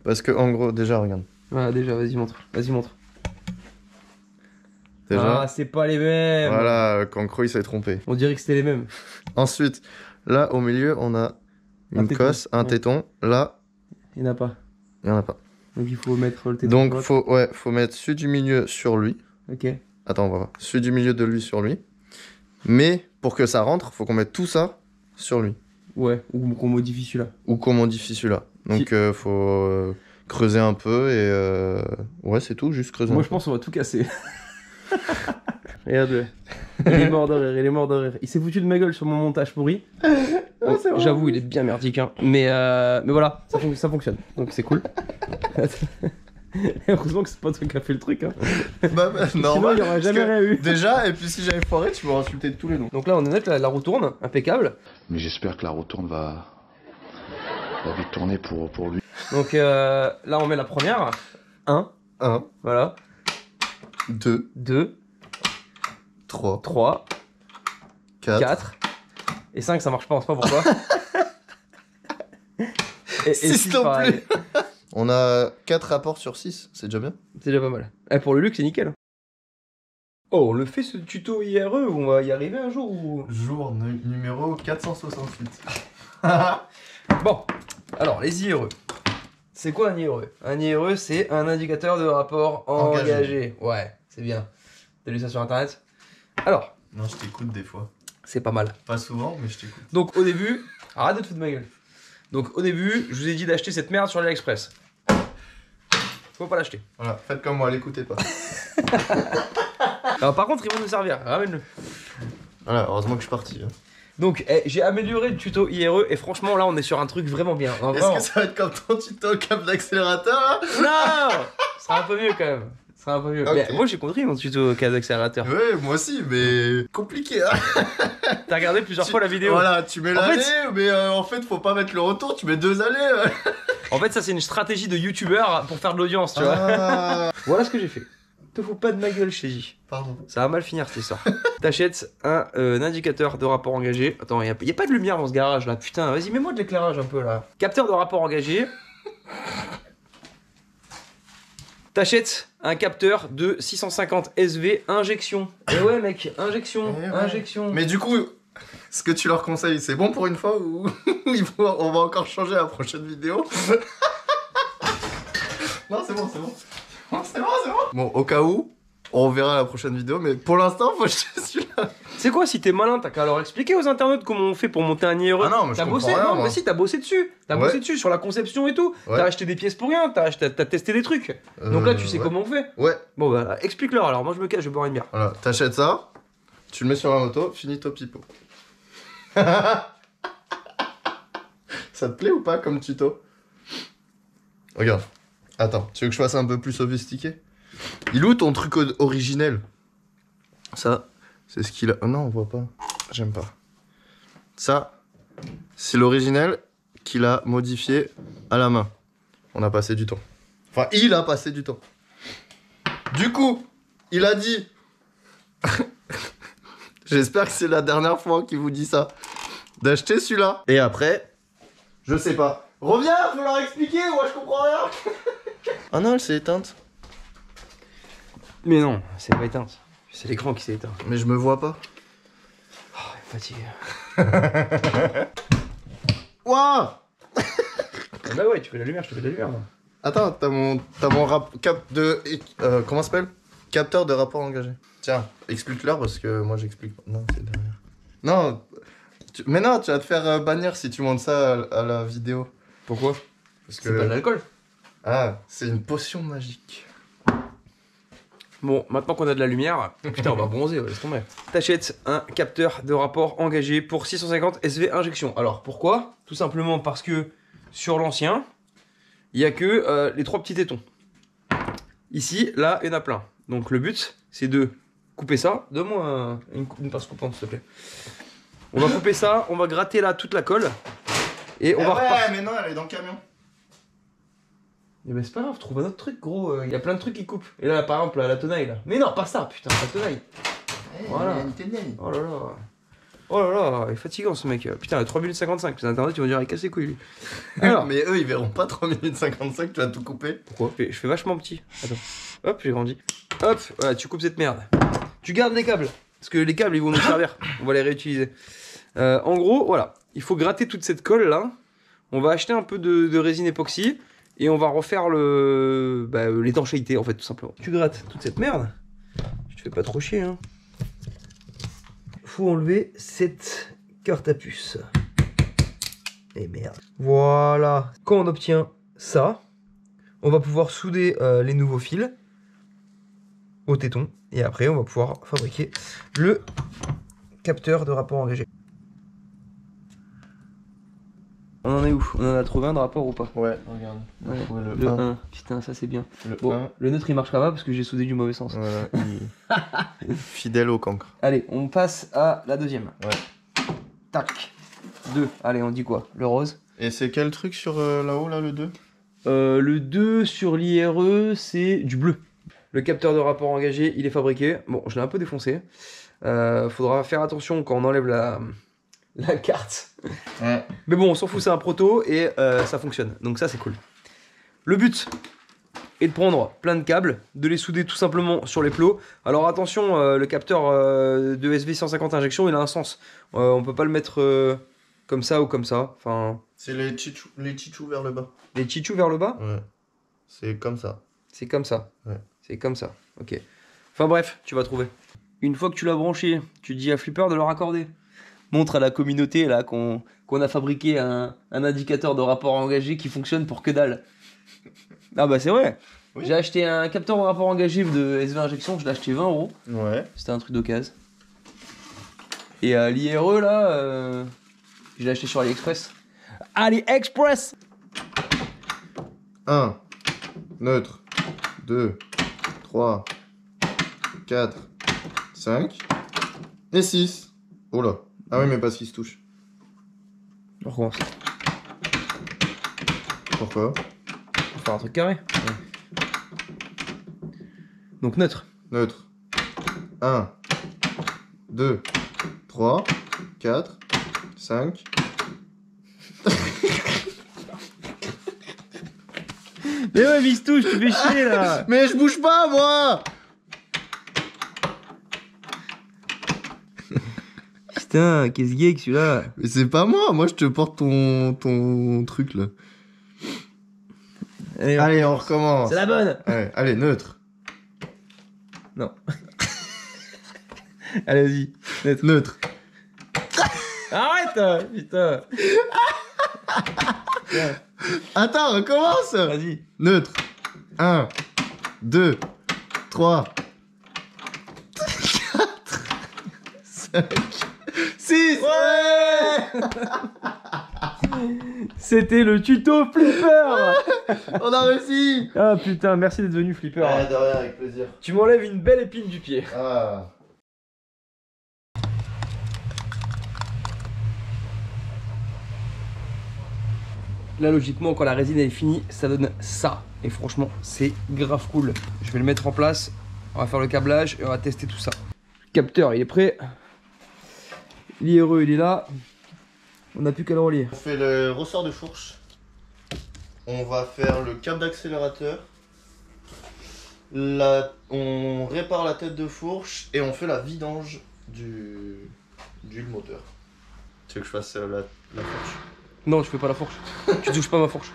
parce que en gros, déjà, regarde. Voilà, déjà, vas-y montre. Vas-y montre. Déjà, Ah, c'est pas les mêmes. voilà, Cancro il s'est trompé. On dirait que c'était les mêmes. Ensuite, là au milieu, on a Un une téton. cosse, un Ouais. téton. Là, Il n'y en a pas. il y en a pas. Donc il faut mettre le téton. Donc, droite. faut mettre celui du milieu sur lui. Ok. Attends, on va voir. Celui du milieu de lui sur lui. Mais pour que ça rentre, faut qu'on mette tout ça sur lui. Ouais, ou qu'on modifie celui-là. Ou qu'on modifie celui-là. Donc, faut creuser un peu et ouais, c'est tout, juste creuser. Moi un je pense qu'on va tout casser. Regarde. Il est mort de rire, il est mort de rire. Il s'est foutu de ma gueule sur mon montage pourri. J'avoue, il est bien merdique. Hein. Mais voilà, ça fonctionne. Donc c'est cool. Heureusement que c'est pas toi qui a fait le truc. Hein. peu. Bah, Sinon, normal. il y aurait parce jamais que rien eu. Déjà, et puis si j'avais foiré, tu m'aurais insulté de tous les noms. Donc là, on est net, la roue tourne, impeccable. Mais j'espère que la retourne va vite tourner pour lui. Donc là, on met la première. 1, 1, voilà. 2, 2, 3, 3, 4. 4. Et 5, ça marche pas, on sait pas pourquoi. et Six six, non pareil. On a 4 rapports sur 6, c'est déjà bien. C'est déjà pas mal. Et pour le luxe, c'est nickel. Oh, on le fait ce tuto IRE ou on va y arriver un jour ou... Jour numéro 468. Bon, alors les IRE. C'est quoi un IRE? Un IRE, c'est un indicateur de rapport engagé. Ouais, c'est bien. T'as lu ça sur internet? Alors, Non, je t'écoute des fois. c'est pas mal. Pas souvent, mais je t'écoute. Donc au début, arrête de te foutre de ma gueule. Donc au début, je vous ai dit d'acheter cette merde sur AliExpress. Faut pas l'acheter. Voilà, faites comme moi, l'écoutez pas. Alors par contre, ils vont nous servir. Ramène-le. Voilà, heureusement que je suis parti. Hein. Donc j'ai amélioré le tuto IRE et franchement là on est sur un truc vraiment bien. Hein, Est-ce vraiment. que ça va être comme ton tuto au cap d'accélérateur? Non, ce sera un peu mieux quand même. Ce sera un peu mieux. Ok. Mais moi j'ai compris mon tuto cas d'accélérateur. Ouais, moi aussi, mais compliqué. Hein. T'as regardé plusieurs fois la vidéo. Voilà, tu mets En l'allée, fait- mais en fait, faut pas mettre le retour, tu mets 2 allées. En fait ça c'est une stratégie de youtubeur pour faire de l'audience, tu vois. Ah, Voilà ce que j'ai fait. Te fous pas de ma gueule, je t'ai dit. pardon. Ça va mal finir cette histoire. T'achètes un indicateur de rapport engagé. Attends, y a pas de lumière dans ce garage là. Putain, vas-y, mets-moi de l'éclairage un peu là. Capteur de rapport engagé. T'achètes un capteur de 650 SV injection. Et ouais, mec, injection, Eh ouais. injection. Mais du coup, ce que tu leur conseilles, c'est bon pour une fois ou on va encore changer la prochaine vidéo? Non, c'est bon, c'est bon. Non, c'est bon, c'est bon. Bon, au cas où, on verra la prochaine vidéo, mais pour l'instant, faut jeter celui-là. C'est quoi, si t'es malin, t'as qu'à leur expliquer aux internautes comment on fait pour monter un IRE. Ah non, mais je t'as comprends bossé, rien, non, moi. mais si, t'as bossé dessus. T'as Ouais. bossé dessus sur la conception et tout. Ouais. T'as acheté des pièces pour rien, t'as testé des trucs. Donc là, tu sais ouais. comment on fait. Ouais, Bon bah, explique-leur alors, moi je me cache, je vais boire une bière. voilà, t'achètes ça, tu le mets sur la moto, finito pipo. Ça te plaît ou pas comme tuto? Regarde. Attends, tu veux que je fasse un peu plus sophistiqué? Il est où ton truc originel? Ça, c'est ce qu'il a... Oh non, on voit pas. J'aime pas. Ça, c'est l'originel qu'il a modifié à la main. On a passé du temps. Enfin, il a passé du temps. Du coup, il a dit... J'espère que c'est la dernière fois qu'il vous dit ça. D'acheter celui-là. Et après, je sais pas. Reviens, faut leur expliquer, moi je comprends rien. Ah non, elle s'est éteinte. Mais non, c'est pas éteint. C'est l'écran qui s'est éteint. Mais je me vois pas. Oh, fatigué. Ouah. Bah ouais, tu fais la lumière, je te fais de la lumière moi. Attends, t'as mon comment ça s'appelle? Capteur de rapport engagé. Tiens, explique-leur parce que moi j'explique pas. Non, c'est derrière. Non, mais non, tu vas te faire bannir si tu montes ça à la vidéo. Pourquoi? Parce C'est pas de l'alcool. Ah, c'est une potion magique. Bon, maintenant qu'on a de la lumière, putain, on va bronzer, laisse tomber. T'achètes un capteur de rapport engagé pour 650 SV injection. Alors pourquoi? Tout simplement parce que sur l'ancien, il y a que les 3 petits tétons. Ici, là, il y en a plein. Donc le but, c'est de couper ça. Donne-moi une pince coupante, s'il te plaît. On va couper ça, on va gratter là toute la colle. Et on va repartir. mais non, elle est dans le camion. Et ben c'est pas grave, trouve un autre truc gros, il y a plein de trucs qui coupent. Et là par exemple la tenaille là. Mais non pas ça putain, la tenaille. Voilà. Oh là là. Oh là là, il est fatigant ce mec. Putain, 3 minutes 55, plus internet ils vont dire il casse les couilles lui. Alors, mais eux ils verront pas 3 minutes 55, tu vas tout couper. Pourquoi? Je fais vachement petit. Attends. Hop, j'ai grandi. Hop, voilà, tu coupes cette merde. Tu gardes les câbles. Parce que les câbles ils vont nous servir. On va les réutiliser. En gros, voilà. Il faut gratter toute cette colle là. On va acheter un peu de résine époxy. Et on va refaire l'étanchéité en fait tout simplement. Tu grattes toute cette merde. Tu te fais pas trop chier hein. Faut enlever cette carte à puce. Et merde. Voilà. Quand on obtient ça, on va pouvoir souder les nouveaux fils au téton. Et après on va pouvoir fabriquer le capteur de rapport engagé. On en est où? On en a trouvé un de rapport ou pas? Ouais, regarde. Ouais, le 1. Putain, ça c'est bien. Le neutre il marchera pas parce que j'ai soudé du mauvais sens. Voilà, fidèle au cancre. Allez, on passe à la deuxième. Ouais. Tac. 2. Allez, on dit quoi? Le rose. Et c'est quel truc sur là-haut, là, le 2? Le 2 sur l'IRE, c'est du bleu. Le capteur de rapport engagé, il est fabriqué. Bon, je l'ai un peu défoncé. Faudra faire attention quand on enlève la carte. Ouais. Mais bon, on s'en fout, c'est un proto et ça fonctionne. Donc ça, c'est cool. Le but est de prendre plein de câbles, de les souder tout simplement sur les plots. Alors attention, le capteur de SV150 injection, il a un sens. On peut pas le mettre comme ça ou comme ça. Enfin, c'est les chichous vers le bas. Les chichous vers le bas? Ouais. C'est comme ça. C'est comme ça. Ouais. C'est comme ça. Ok. Enfin bref, tu vas trouver. Une fois que tu l'as branché, tu dis à Flipper de le raccorder. Montre à la communauté là qu'on a fabriqué un indicateur de rapport engagé qui fonctionne pour que dalle. Ah bah c'est vrai. Oui. J'ai acheté un capteur de rapport engagé de SV injection, je l'ai acheté 20 €. Ouais. C'était un truc d'occasion. Et l'IRE là, je l'ai acheté sur AliExpress. AliExpress. 1, neutre, 2, 3, 4, 5 et 6. Oh là. Ah oui, mais parce qu'il se touche. On recommence. Pourquoi? Pour faire un truc carré. Ouais. Donc neutre. Neutre. 1, 2, 3, 4, 5. Mais ouais, mais il se touche, tu fais chier là. Mais je bouge pas, moi. Putain, qu'est-ce gay que celui-là. Mais c'est pas moi je te porte ton truc là. Allez, on recommence. C'est la bonne. Ouais, allez, neutre. Non. Allez, vas-y. Neutre. Arrête, putain. Attends, recommence. Vas-y. Neutre. 1, 2, 3, 4, 5, 6. Ouais. C'était le tuto Flipper. On a réussi. Ah putain, merci d'être venu Flipper. Ouais, de rien, avec plaisir. Tu m'enlèves une belle épine du pied. Ah. Là logiquement quand la résine est finie ça donne ça. Et franchement c'est grave cool. Je vais le mettre en place. On va faire le câblage et on va tester tout ça. Le capteur il est prêt. L'IRE il est là. On n'a plus qu'à le relier. On fait le ressort de fourche. On va faire le câble d'accélérateur. On répare la tête de fourche et on fait la vidange du moteur. Tu veux que je fasse la fourche? Non, tu fais pas la fourche. Tu touches pas ma fourche.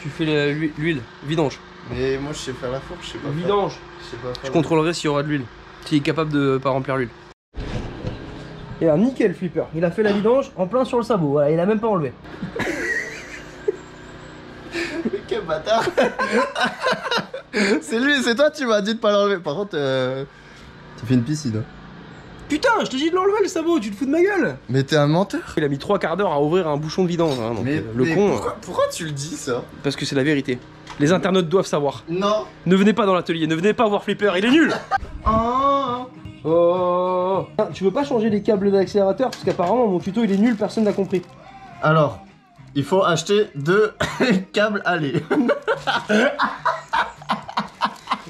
Tu fais l'huile, vidange. Mais moi je sais faire la fourche, je sais pas. Vidange. Je contrôlerai s'il y aura de l'huile. S'il est capable de pas remplir l'huile. Et alors nickel Flipper, il a fait la vidange en plein sur le sabot, voilà, il a même pas enlevé. Quel bâtard. C'est lui, c'est toi, tu m'as dit de pas l'enlever. Par contre, tu fais une piscine. Hein. Putain, je t'ai dit de l'enlever le sabot, tu te fous de ma gueule. Mais t'es un menteur. Il a mis 3 quarts d'heure à ouvrir un bouchon de vidange. Hein, donc mais con. Pourquoi tu le dis ça? Parce que c'est la vérité. Les internautes doivent savoir. Non. Ne venez pas dans l'atelier, ne venez pas voir Flipper, il est nul. Oh. Tu veux pas changer les câbles d'accélérateur parce qu'apparemment mon tuto il est nul, personne n'a compris. Alors, il faut acheter 2 câbles allés.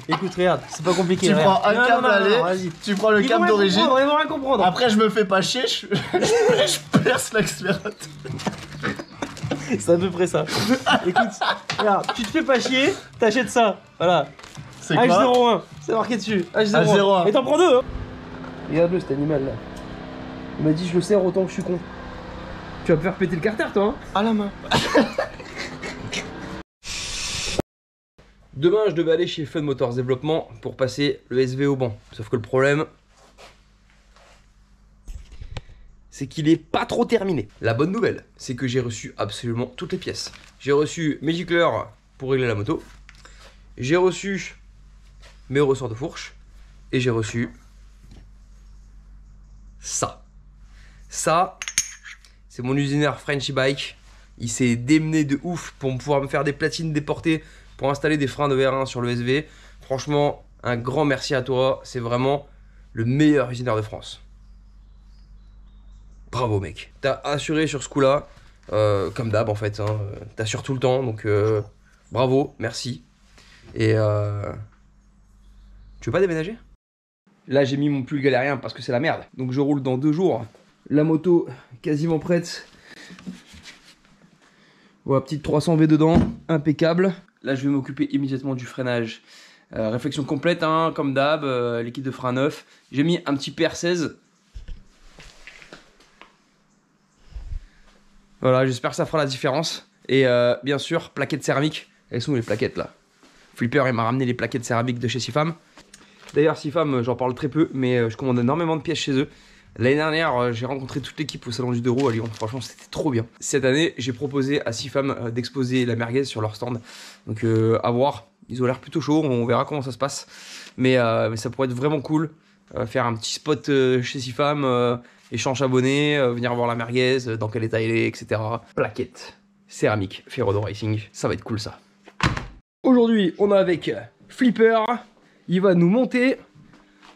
Écoute, regarde, c'est pas compliqué. Tu regarde. prends un câble allé, tu prends le câble d'origine. Ils vont rien comprendre. Après, je me fais pas chier, je perce l'accélérateur. C'est à peu près ça. Écoute, regarde, tu te fais pas chier, t'achètes ça. Voilà. C'est quoi? H01, c'est marqué dessus. H01. Et t'en prends 2 hein. Regarde-le cet animal là. Il m'a dit je le serre autant que je suis con. Tu vas me faire péter le carter toi hein. À la main. Demain je devais aller chez Fun Motors Développement pour passer le SV au banc. Sauf que le problème, c'est qu'il est pas trop terminé. La bonne nouvelle, c'est que j'ai reçu absolument toutes les pièces. J'ai reçu mes gicleurs pour régler la moto. J'ai reçu mes ressorts de fourche. Et j'ai reçu ça. Ça, c'est mon usineur Frenchy Bike. Il s'est démené de ouf pour pouvoir me faire des platines déportées pour installer des freins de VR1 sur le SV. Franchement, un grand merci à toi. C'est vraiment le meilleur usineur de France. Bravo mec. T'as assuré sur ce coup-là, comme d'hab en fait. Hein. T'assures tout le temps, donc bravo, merci. Et tu veux pas déménager? Là j'ai mis mon pull galérien parce que c'est la merde. Donc je roule dans 2 jours. La moto quasiment prête. Voilà, petite 300V dedans, impeccable. Là je vais m'occuper immédiatement du freinage. Réflexion complète, hein, comme d'hab, liquide de frein neuf. J'ai mis un petit PR16. Voilà, j'espère que ça fera la différence. Et bien sûr, plaquettes céramiques. Elles sont où les plaquettes là? Flipper il m'a ramené les plaquettes céramiques de chez Sifam. D'ailleurs Sifam j'en parle très peu, mais je commande énormément de pièces chez eux. L'année dernière j'ai rencontré toute l'équipe au salon du 2 roues à Lyon, franchement c'était trop bien. Cette année j'ai proposé à Sifam d'exposer la merguez sur leur stand. Donc à voir, ils ont l'air plutôt chauds, on verra comment ça se passe. Mais ça pourrait être vraiment cool, faire un petit spot chez Sifam, échange abonnés, venir voir la merguez, dans quel état elle est, etc. Plaquettes céramiques, Ferrodo Racing, ça va être cool ça. Aujourd'hui, on est avec Flipper. Il va nous monter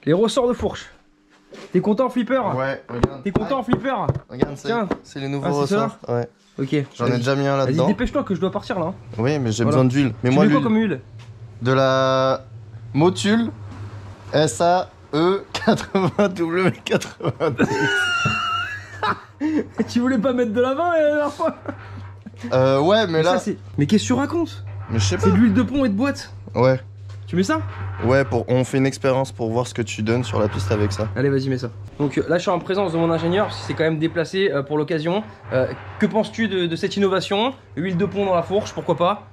les ressorts de fourche. T'es content, Flipper? Ouais, regarde. T'es content, Flipper? Regarde, c'est les nouveaux ressorts. Ouais. Ok. J'en ai déjà mis un là-dedans. Vas-y, dépêche-toi que je dois partir là. Oui, mais j'ai besoin d'huile. Mais moi, tu mets quoi comme huile? De la Motul SAE 80W90. Tu voulais pas mettre de la vin la dernière fois? Ouais, mais là. Mais qu'est-ce que tu racontes? Mais je sais pas. C'est de l'huile de pont et de boîte. Ouais. Tu mets ça? Ouais, on fait une expérience pour voir ce que tu donnes sur la piste avec ça. Allez, vas-y, mets ça. Donc là, je suis en présence de mon ingénieur, parce qu'il s'est quand même déplacé pour l'occasion. Que penses-tu de cette innovation? Huile de pont dans la fourche, pourquoi pas?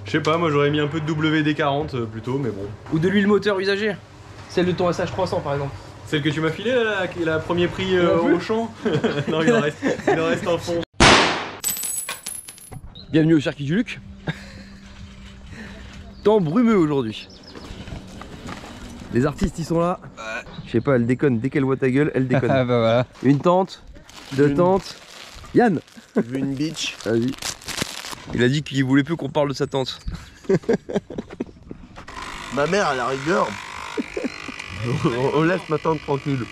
Je sais pas, moi j'aurais mis un peu de WD-40 plutôt, mais bon. Ou de l'huile moteur usagée? Celle de ton SH300 par exemple. Celle que tu m'as filée, la premier prix au champ? Non, il en reste un fond. Bienvenue au circuit du Luc. Temps brumeux aujourd'hui. Les artistes ils sont là. Je sais pas, elle déconne. Dès qu'elle voit ta gueule, elle déconne. Bah voilà. Une tente, 2 tentes. Yann. Une bitch. Vas-y. Il a dit qu'il voulait plus qu'on parle de sa tente. Ma mère à la rigueur. On laisse ma tante tranquille.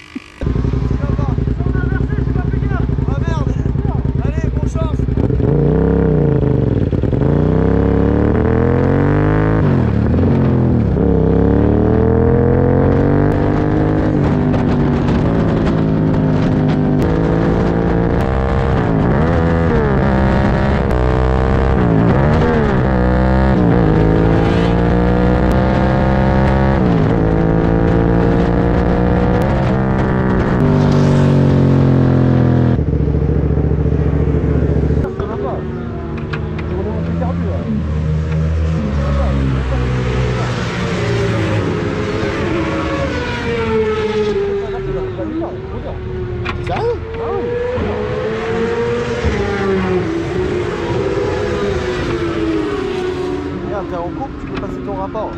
T'es en couple, tu peux passer ton rapport.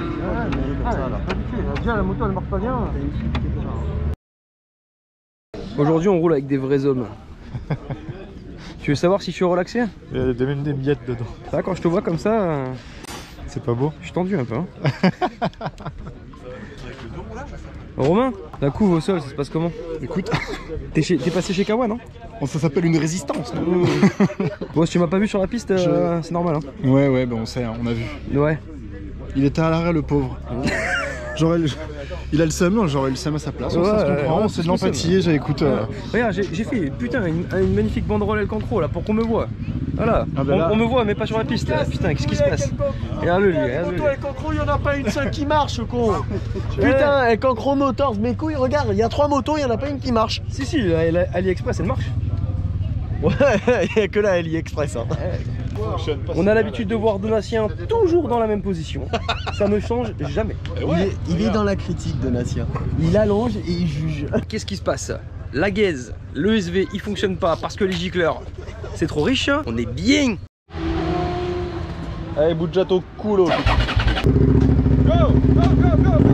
Déjà la moto elle marche pas bien. Aujourd'hui on roule avec des vrais hommes. Tu veux savoir si je suis relaxé? Il y a même des miettes dedans. Ça, quand je te vois comme ça, c'est pas beau. Je suis tendu un peu. Hein. Romain, la couve au sol, ça se passe comment? Écoute, T'es passé chez Kawa, non? ça s'appelle une résistance. Bon, si tu m'as pas vu sur la piste, c'est normal. Hein. Ouais, on sait, on a vu. Ouais. Il était à l'arrêt, le pauvre. Il a le seum, j'aurais eu le seum à sa place. Ouais, ça se comprend, c'est de l'empathie. J'écoute. Regarde, j'ai fait putain une magnifique banderole El Cancro là pour qu'on me voit. Voilà, Ah bah là. on me voit mais pas sur la piste. Là. Putain, qu'est-ce qui se passe? Regarde-le lui, regarde-le. El Cancro, il n'y en a pas une seule qui marche, con. Putain, El Cancro Motors, mes couilles, regarde, il y a 3 motos, il n'y en a pas une qui marche. Si, AliExpress elle marche. Ouais, il n'y a que la AliExpress. Hein. On a l'habitude de voir Donatien toujours dans la même position. Ça ne change jamais. Il est dans la critique, Donatien. Il allonge et il juge. Qu'est-ce qui se passe? La gaze, le SV, il fonctionne pas parce que les gicleurs, c'est trop riche. On est bien. Allez, Boujato culo. Go, go, go, go, go, go.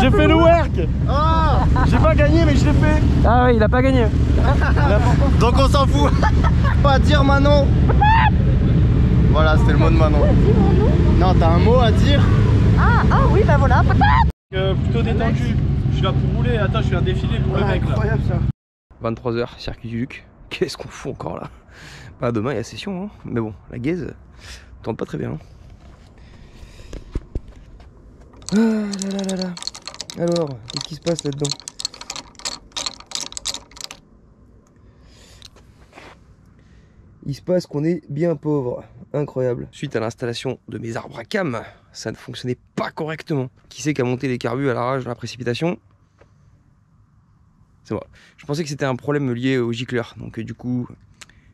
J'ai fait le work. Ah, j'ai pas gagné mais je l'ai fait. Ah ouais, il a pas gagné. Donc on s'en fout. Pas dire Manon. Voilà, c'était le mot de Manon. Non, t'as un mot à dire? Ah oui, bah voilà. Plutôt détendu. Je suis là pour rouler. Attends, je fais un défilé pour le mec là. Incroyable ça. 23h, circuit du Luc. Qu'est-ce qu'on fout encore là? Bah demain il y a session, hein. Mais bon, la gaze tourne pas très bien. Ah là là là là. Alors, qu'est-ce qui se passe là-dedans? Il se passe qu'on est bien pauvre. Incroyable. Suite à l'installation de mes arbres à cam, ça ne fonctionnait pas correctement. Qui c'est qui a monté les carbus à l'arrache dans la précipitation? C'est moi. Je pensais que c'était un problème lié au gicleur. Donc du coup,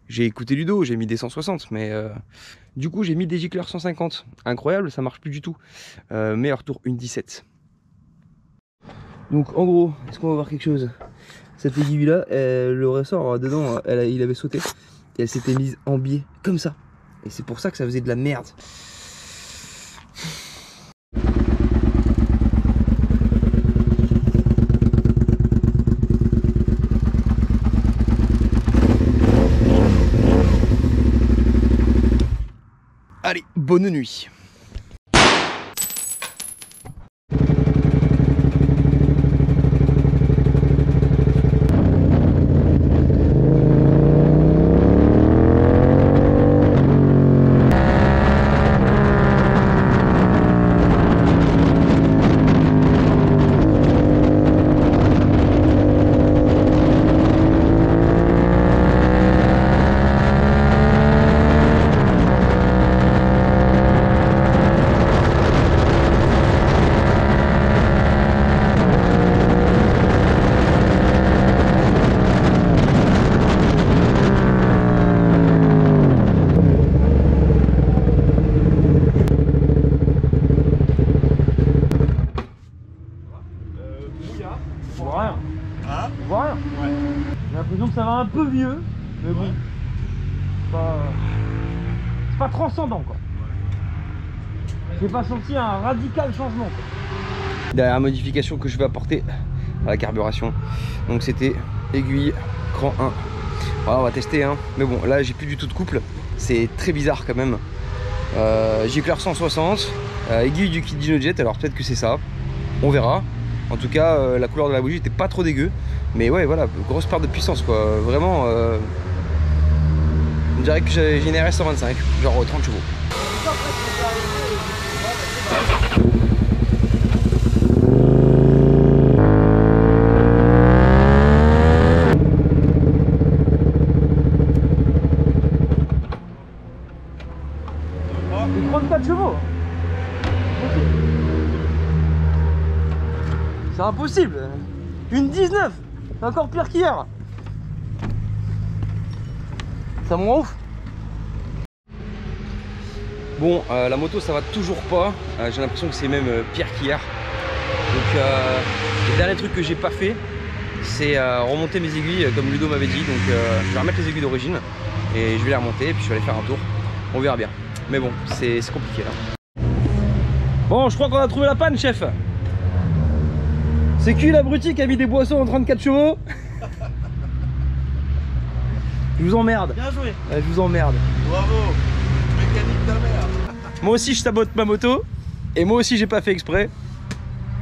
j'ai écouté Ludo, j'ai mis des 160. Mais du coup, j'ai mis des gicleurs 150. Incroyable, ça marche plus du tout. Meilleur tour, une 17. Donc en gros, est-ce qu'on va voir quelque chose? Cette aiguille là, le ressort dedans, il avait sauté. Et elle s'était mise en biais, comme ça. Et c'est pour ça que ça faisait de la merde. Allez, bonne nuit. peu vieux, mais bon, c'est pas transcendant quoi. J'ai pas senti un radical changement quoi. Dernière modification que je vais apporter à la carburation, donc c'était aiguille cran 1. Voilà, on va tester hein. Mais bon là j'ai plus du tout de couple, c'est très bizarre quand même. Gicleur 160, aiguille du kit Dinojet, alors peut-être que c'est ça, on verra. En tout cas la couleur de la bougie était pas trop dégueu. Mais ouais voilà, grosse perte de puissance quoi, vraiment on dirait que j'ai une RS 125, genre 30 chevaux. Et 34 chevaux. C'est impossible. Une 19. C'est encore pire qu'hier. Ça me rend ouf. Bon, la moto ça va toujours pas. J'ai l'impression que c'est même pire qu'hier. Donc le dernier truc que j'ai pas fait, c'est remonter mes aiguilles comme Ludo m'avait dit. Donc je vais remettre les aiguilles d'origine et je vais les remonter et puis je vais aller faire un tour. On verra bien. Mais bon, c'est compliqué là. Bon, je crois qu'on a trouvé la panne, chef. C'est qui l'abruti qui a mis des boissons en 34 chevaux? Je vous emmerde. Bien joué. Je vous emmerde. Bravo. Mécanique de merde. Moi aussi je sabote ma moto. Et moi aussi j'ai pas fait exprès.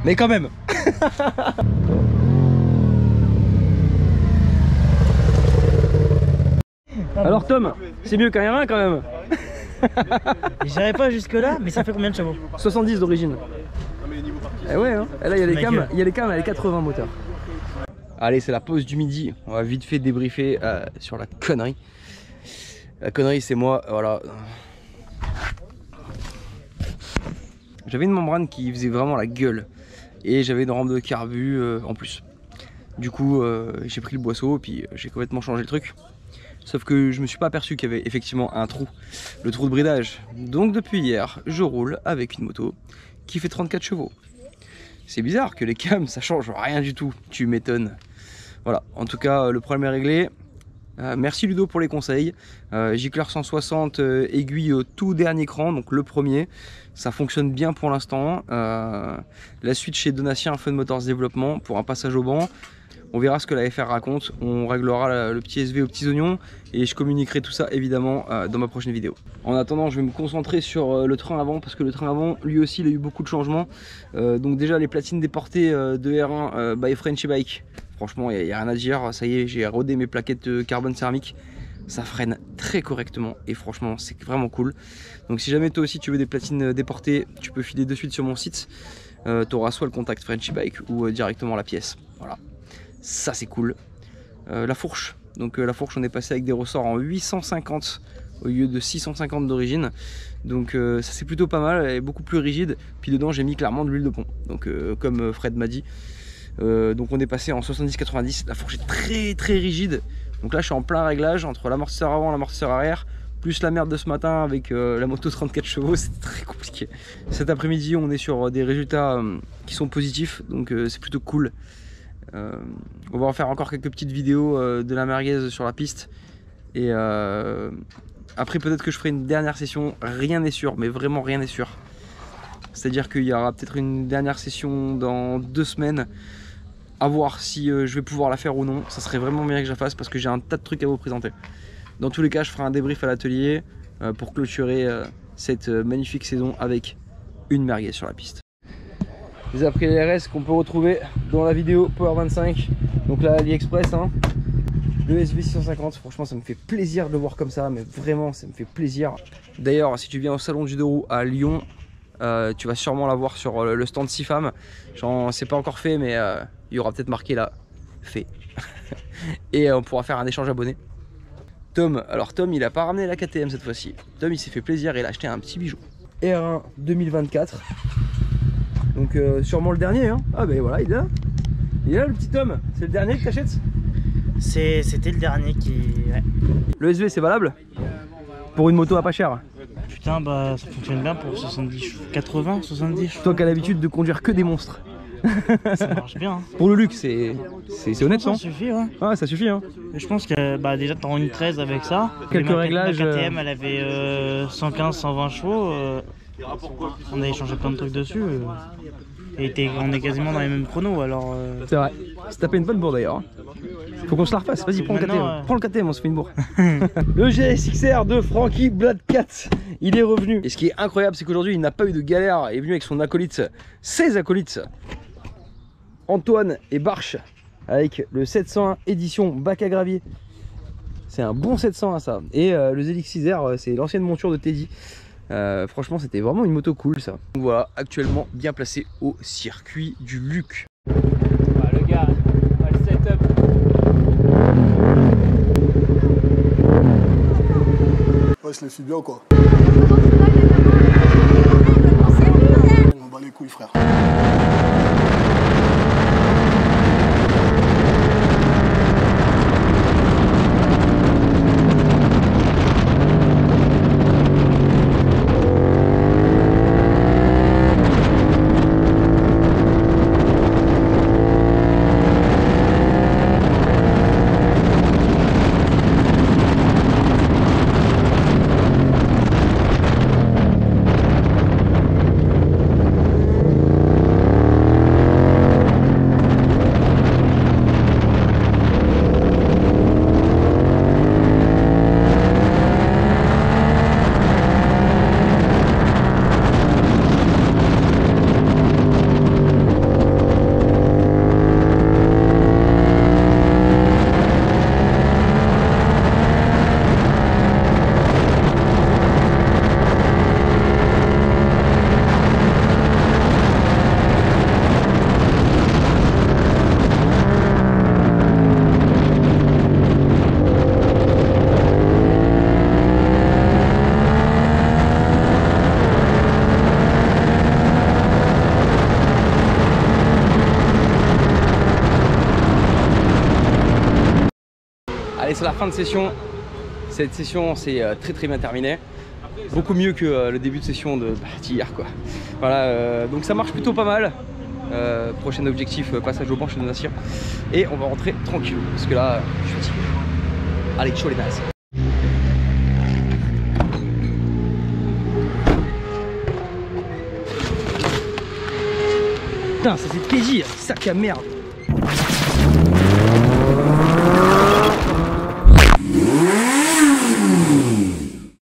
Mais quand même. Alors Tom, c'est mieux qu'un R1 quand même. J'irai pas jusque là, mais ça fait combien de chevaux? 70 d'origine. Eh ouais hein. Et là il y a les cams, il y a les cams à les 80 moteurs. Allez, c'est la pause du midi. On va vite fait débriefer sur la connerie. La connerie c'est moi, voilà. J'avais une membrane qui faisait vraiment la gueule. Et j'avais une rampe de carbu en plus. Du coup j'ai pris le boisseau et puis j'ai complètement changé le truc. Sauf que je me suis pas aperçu qu'il y avait effectivement un trou, le trou de bridage. Donc depuis hier, je roule avec une moto qui fait 34 chevaux. C'est bizarre que les cams ça change rien du tout, tu m'étonnes. Voilà, en tout cas le problème est réglé. Merci Ludo pour les conseils. Gicleur 160 aiguille au tout dernier cran, donc le premier. Ça fonctionne bien pour l'instant. La suite chez Donatien Fun Motors Développement pour un passage au banc. On verra ce que la FR raconte, on réglera le petit SV aux petits oignons et je communiquerai tout ça évidemment dans ma prochaine vidéo. En attendant, je vais me concentrer sur le train avant parce que le train avant, lui aussi, il a eu beaucoup de changements. Donc déjà les platines déportées de R1 by Frenchy Bike, franchement, il n'y a rien à dire. Ça y est, j'ai rodé mes plaquettes carbone céramique. Ça freine très correctement et franchement, c'est vraiment cool. Donc si jamais toi aussi tu veux des platines déportées, tu peux filer de suite sur mon site. Tu auras soit le contact Frenchy Bike ou directement la pièce. Voilà. Ça c'est cool. La fourche, donc la fourche on est passé avec des ressorts en 850 au lieu de 650 d'origine, donc ça c'est plutôt pas mal, elle est beaucoup plus rigide. Puis dedans j'ai mis clairement de l'huile de pont, donc comme Fred m'a dit. Donc on est passé en 70-90, la fourche est très rigide. Donc là je suis en plein réglage entre l'amortisseur avant et l'amortisseur arrière, plus la merde de ce matin avec la moto 34 chevaux, c'est très compliqué. Cet après-midi on est sur des résultats qui sont positifs, donc c'est plutôt cool. On va en faire encore quelques petites vidéos de la merguez sur la piste et après peut-être que je ferai une dernière session, rien n'est sûr, mais vraiment rien n'est sûr. C'est à dire qu'il y aura peut-être une dernière session dans 2 semaines, à voir si je vais pouvoir la faire ou non. Ça serait vraiment bien que je la fasse parce que j'ai un tas de trucs à vous présenter. Dans tous les cas je ferai un débrief à l'atelier pour clôturer cette magnifique saison avec une merguez sur la piste. J'ai appris les RS qu'on peut retrouver dans la vidéo Power 25. Donc là AliExpress hein. Le SV650, franchement ça me fait plaisir de le voir comme ça, mais vraiment ça me fait plaisir. D'ailleurs si tu viens au salon du 2 roues à Lyon, tu vas sûrement la voir sur le stand Sifam. C'est pas encore fait mais il y aura peut-être marqué là, fait. Et on pourra faire un échange abonné. Tom, alors Tom il a pas ramené la KTM cette fois-ci. Tom il s'est fait plaisir et il a acheté un petit bijou. R1 2024. Donc sûrement le dernier hein. Ah ben voilà il est là. Il est là le petit Tom. C'est le dernier que t'achètes? C'était le dernier qui... Ouais. Le SV c'est valable? Pour une moto à pas cher? Putain bah ça fonctionne bien pour 70, 80, 70. Toi qui as l'habitude de conduire que des monstres. Ça marche bien. Hein. Pour le Luc, c'est honnête, non? Ça suffit, ouais. Ouais, ça suffit, hein. Je pense que bah, déjà, t'en rends une 13 avec ça. Quelques réglages. La KTM, elle avait 115, 120 chevaux. On a échangé plein de trucs dessus. Et on est quasiment dans les mêmes chronos, alors... C'est vrai. C'est tapé une bonne bourre d'ailleurs. Faut qu'on se la refasse. Vas-y, prends le KTM. Prends le KTM, on se fait une bourre. Le GSXR de Frankie Blackcat, il est revenu. Et ce qui est incroyable, c'est qu'aujourd'hui, il n'a pas eu de galère. Il est venu avec son acolyte, ses acolytes, Antoine et Barche, avec le 701 édition bac à gravier. C'est un bon 701 ça. Et le ZX6R, c'est l'ancienne monture de Teddy. Franchement, c'était vraiment une moto cool ça. Donc voilà, actuellement bien placé au circuit du Luc. Voilà, le gars, le setup. Ouais, je les file bien quoi. On bat les couilles, frère. Allez, c'est la fin de session. Cette session s'est très bien terminée. Beaucoup mieux que le début de session d'hier quoi. Voilà, donc ça marche plutôt pas mal. Prochain objectif, passage au banc chez Nassir. Et on va rentrer tranquille parce que là, je suis fatigué. Allez, chaud les nazes. Putain, ça c'est Teddy, sac à merde.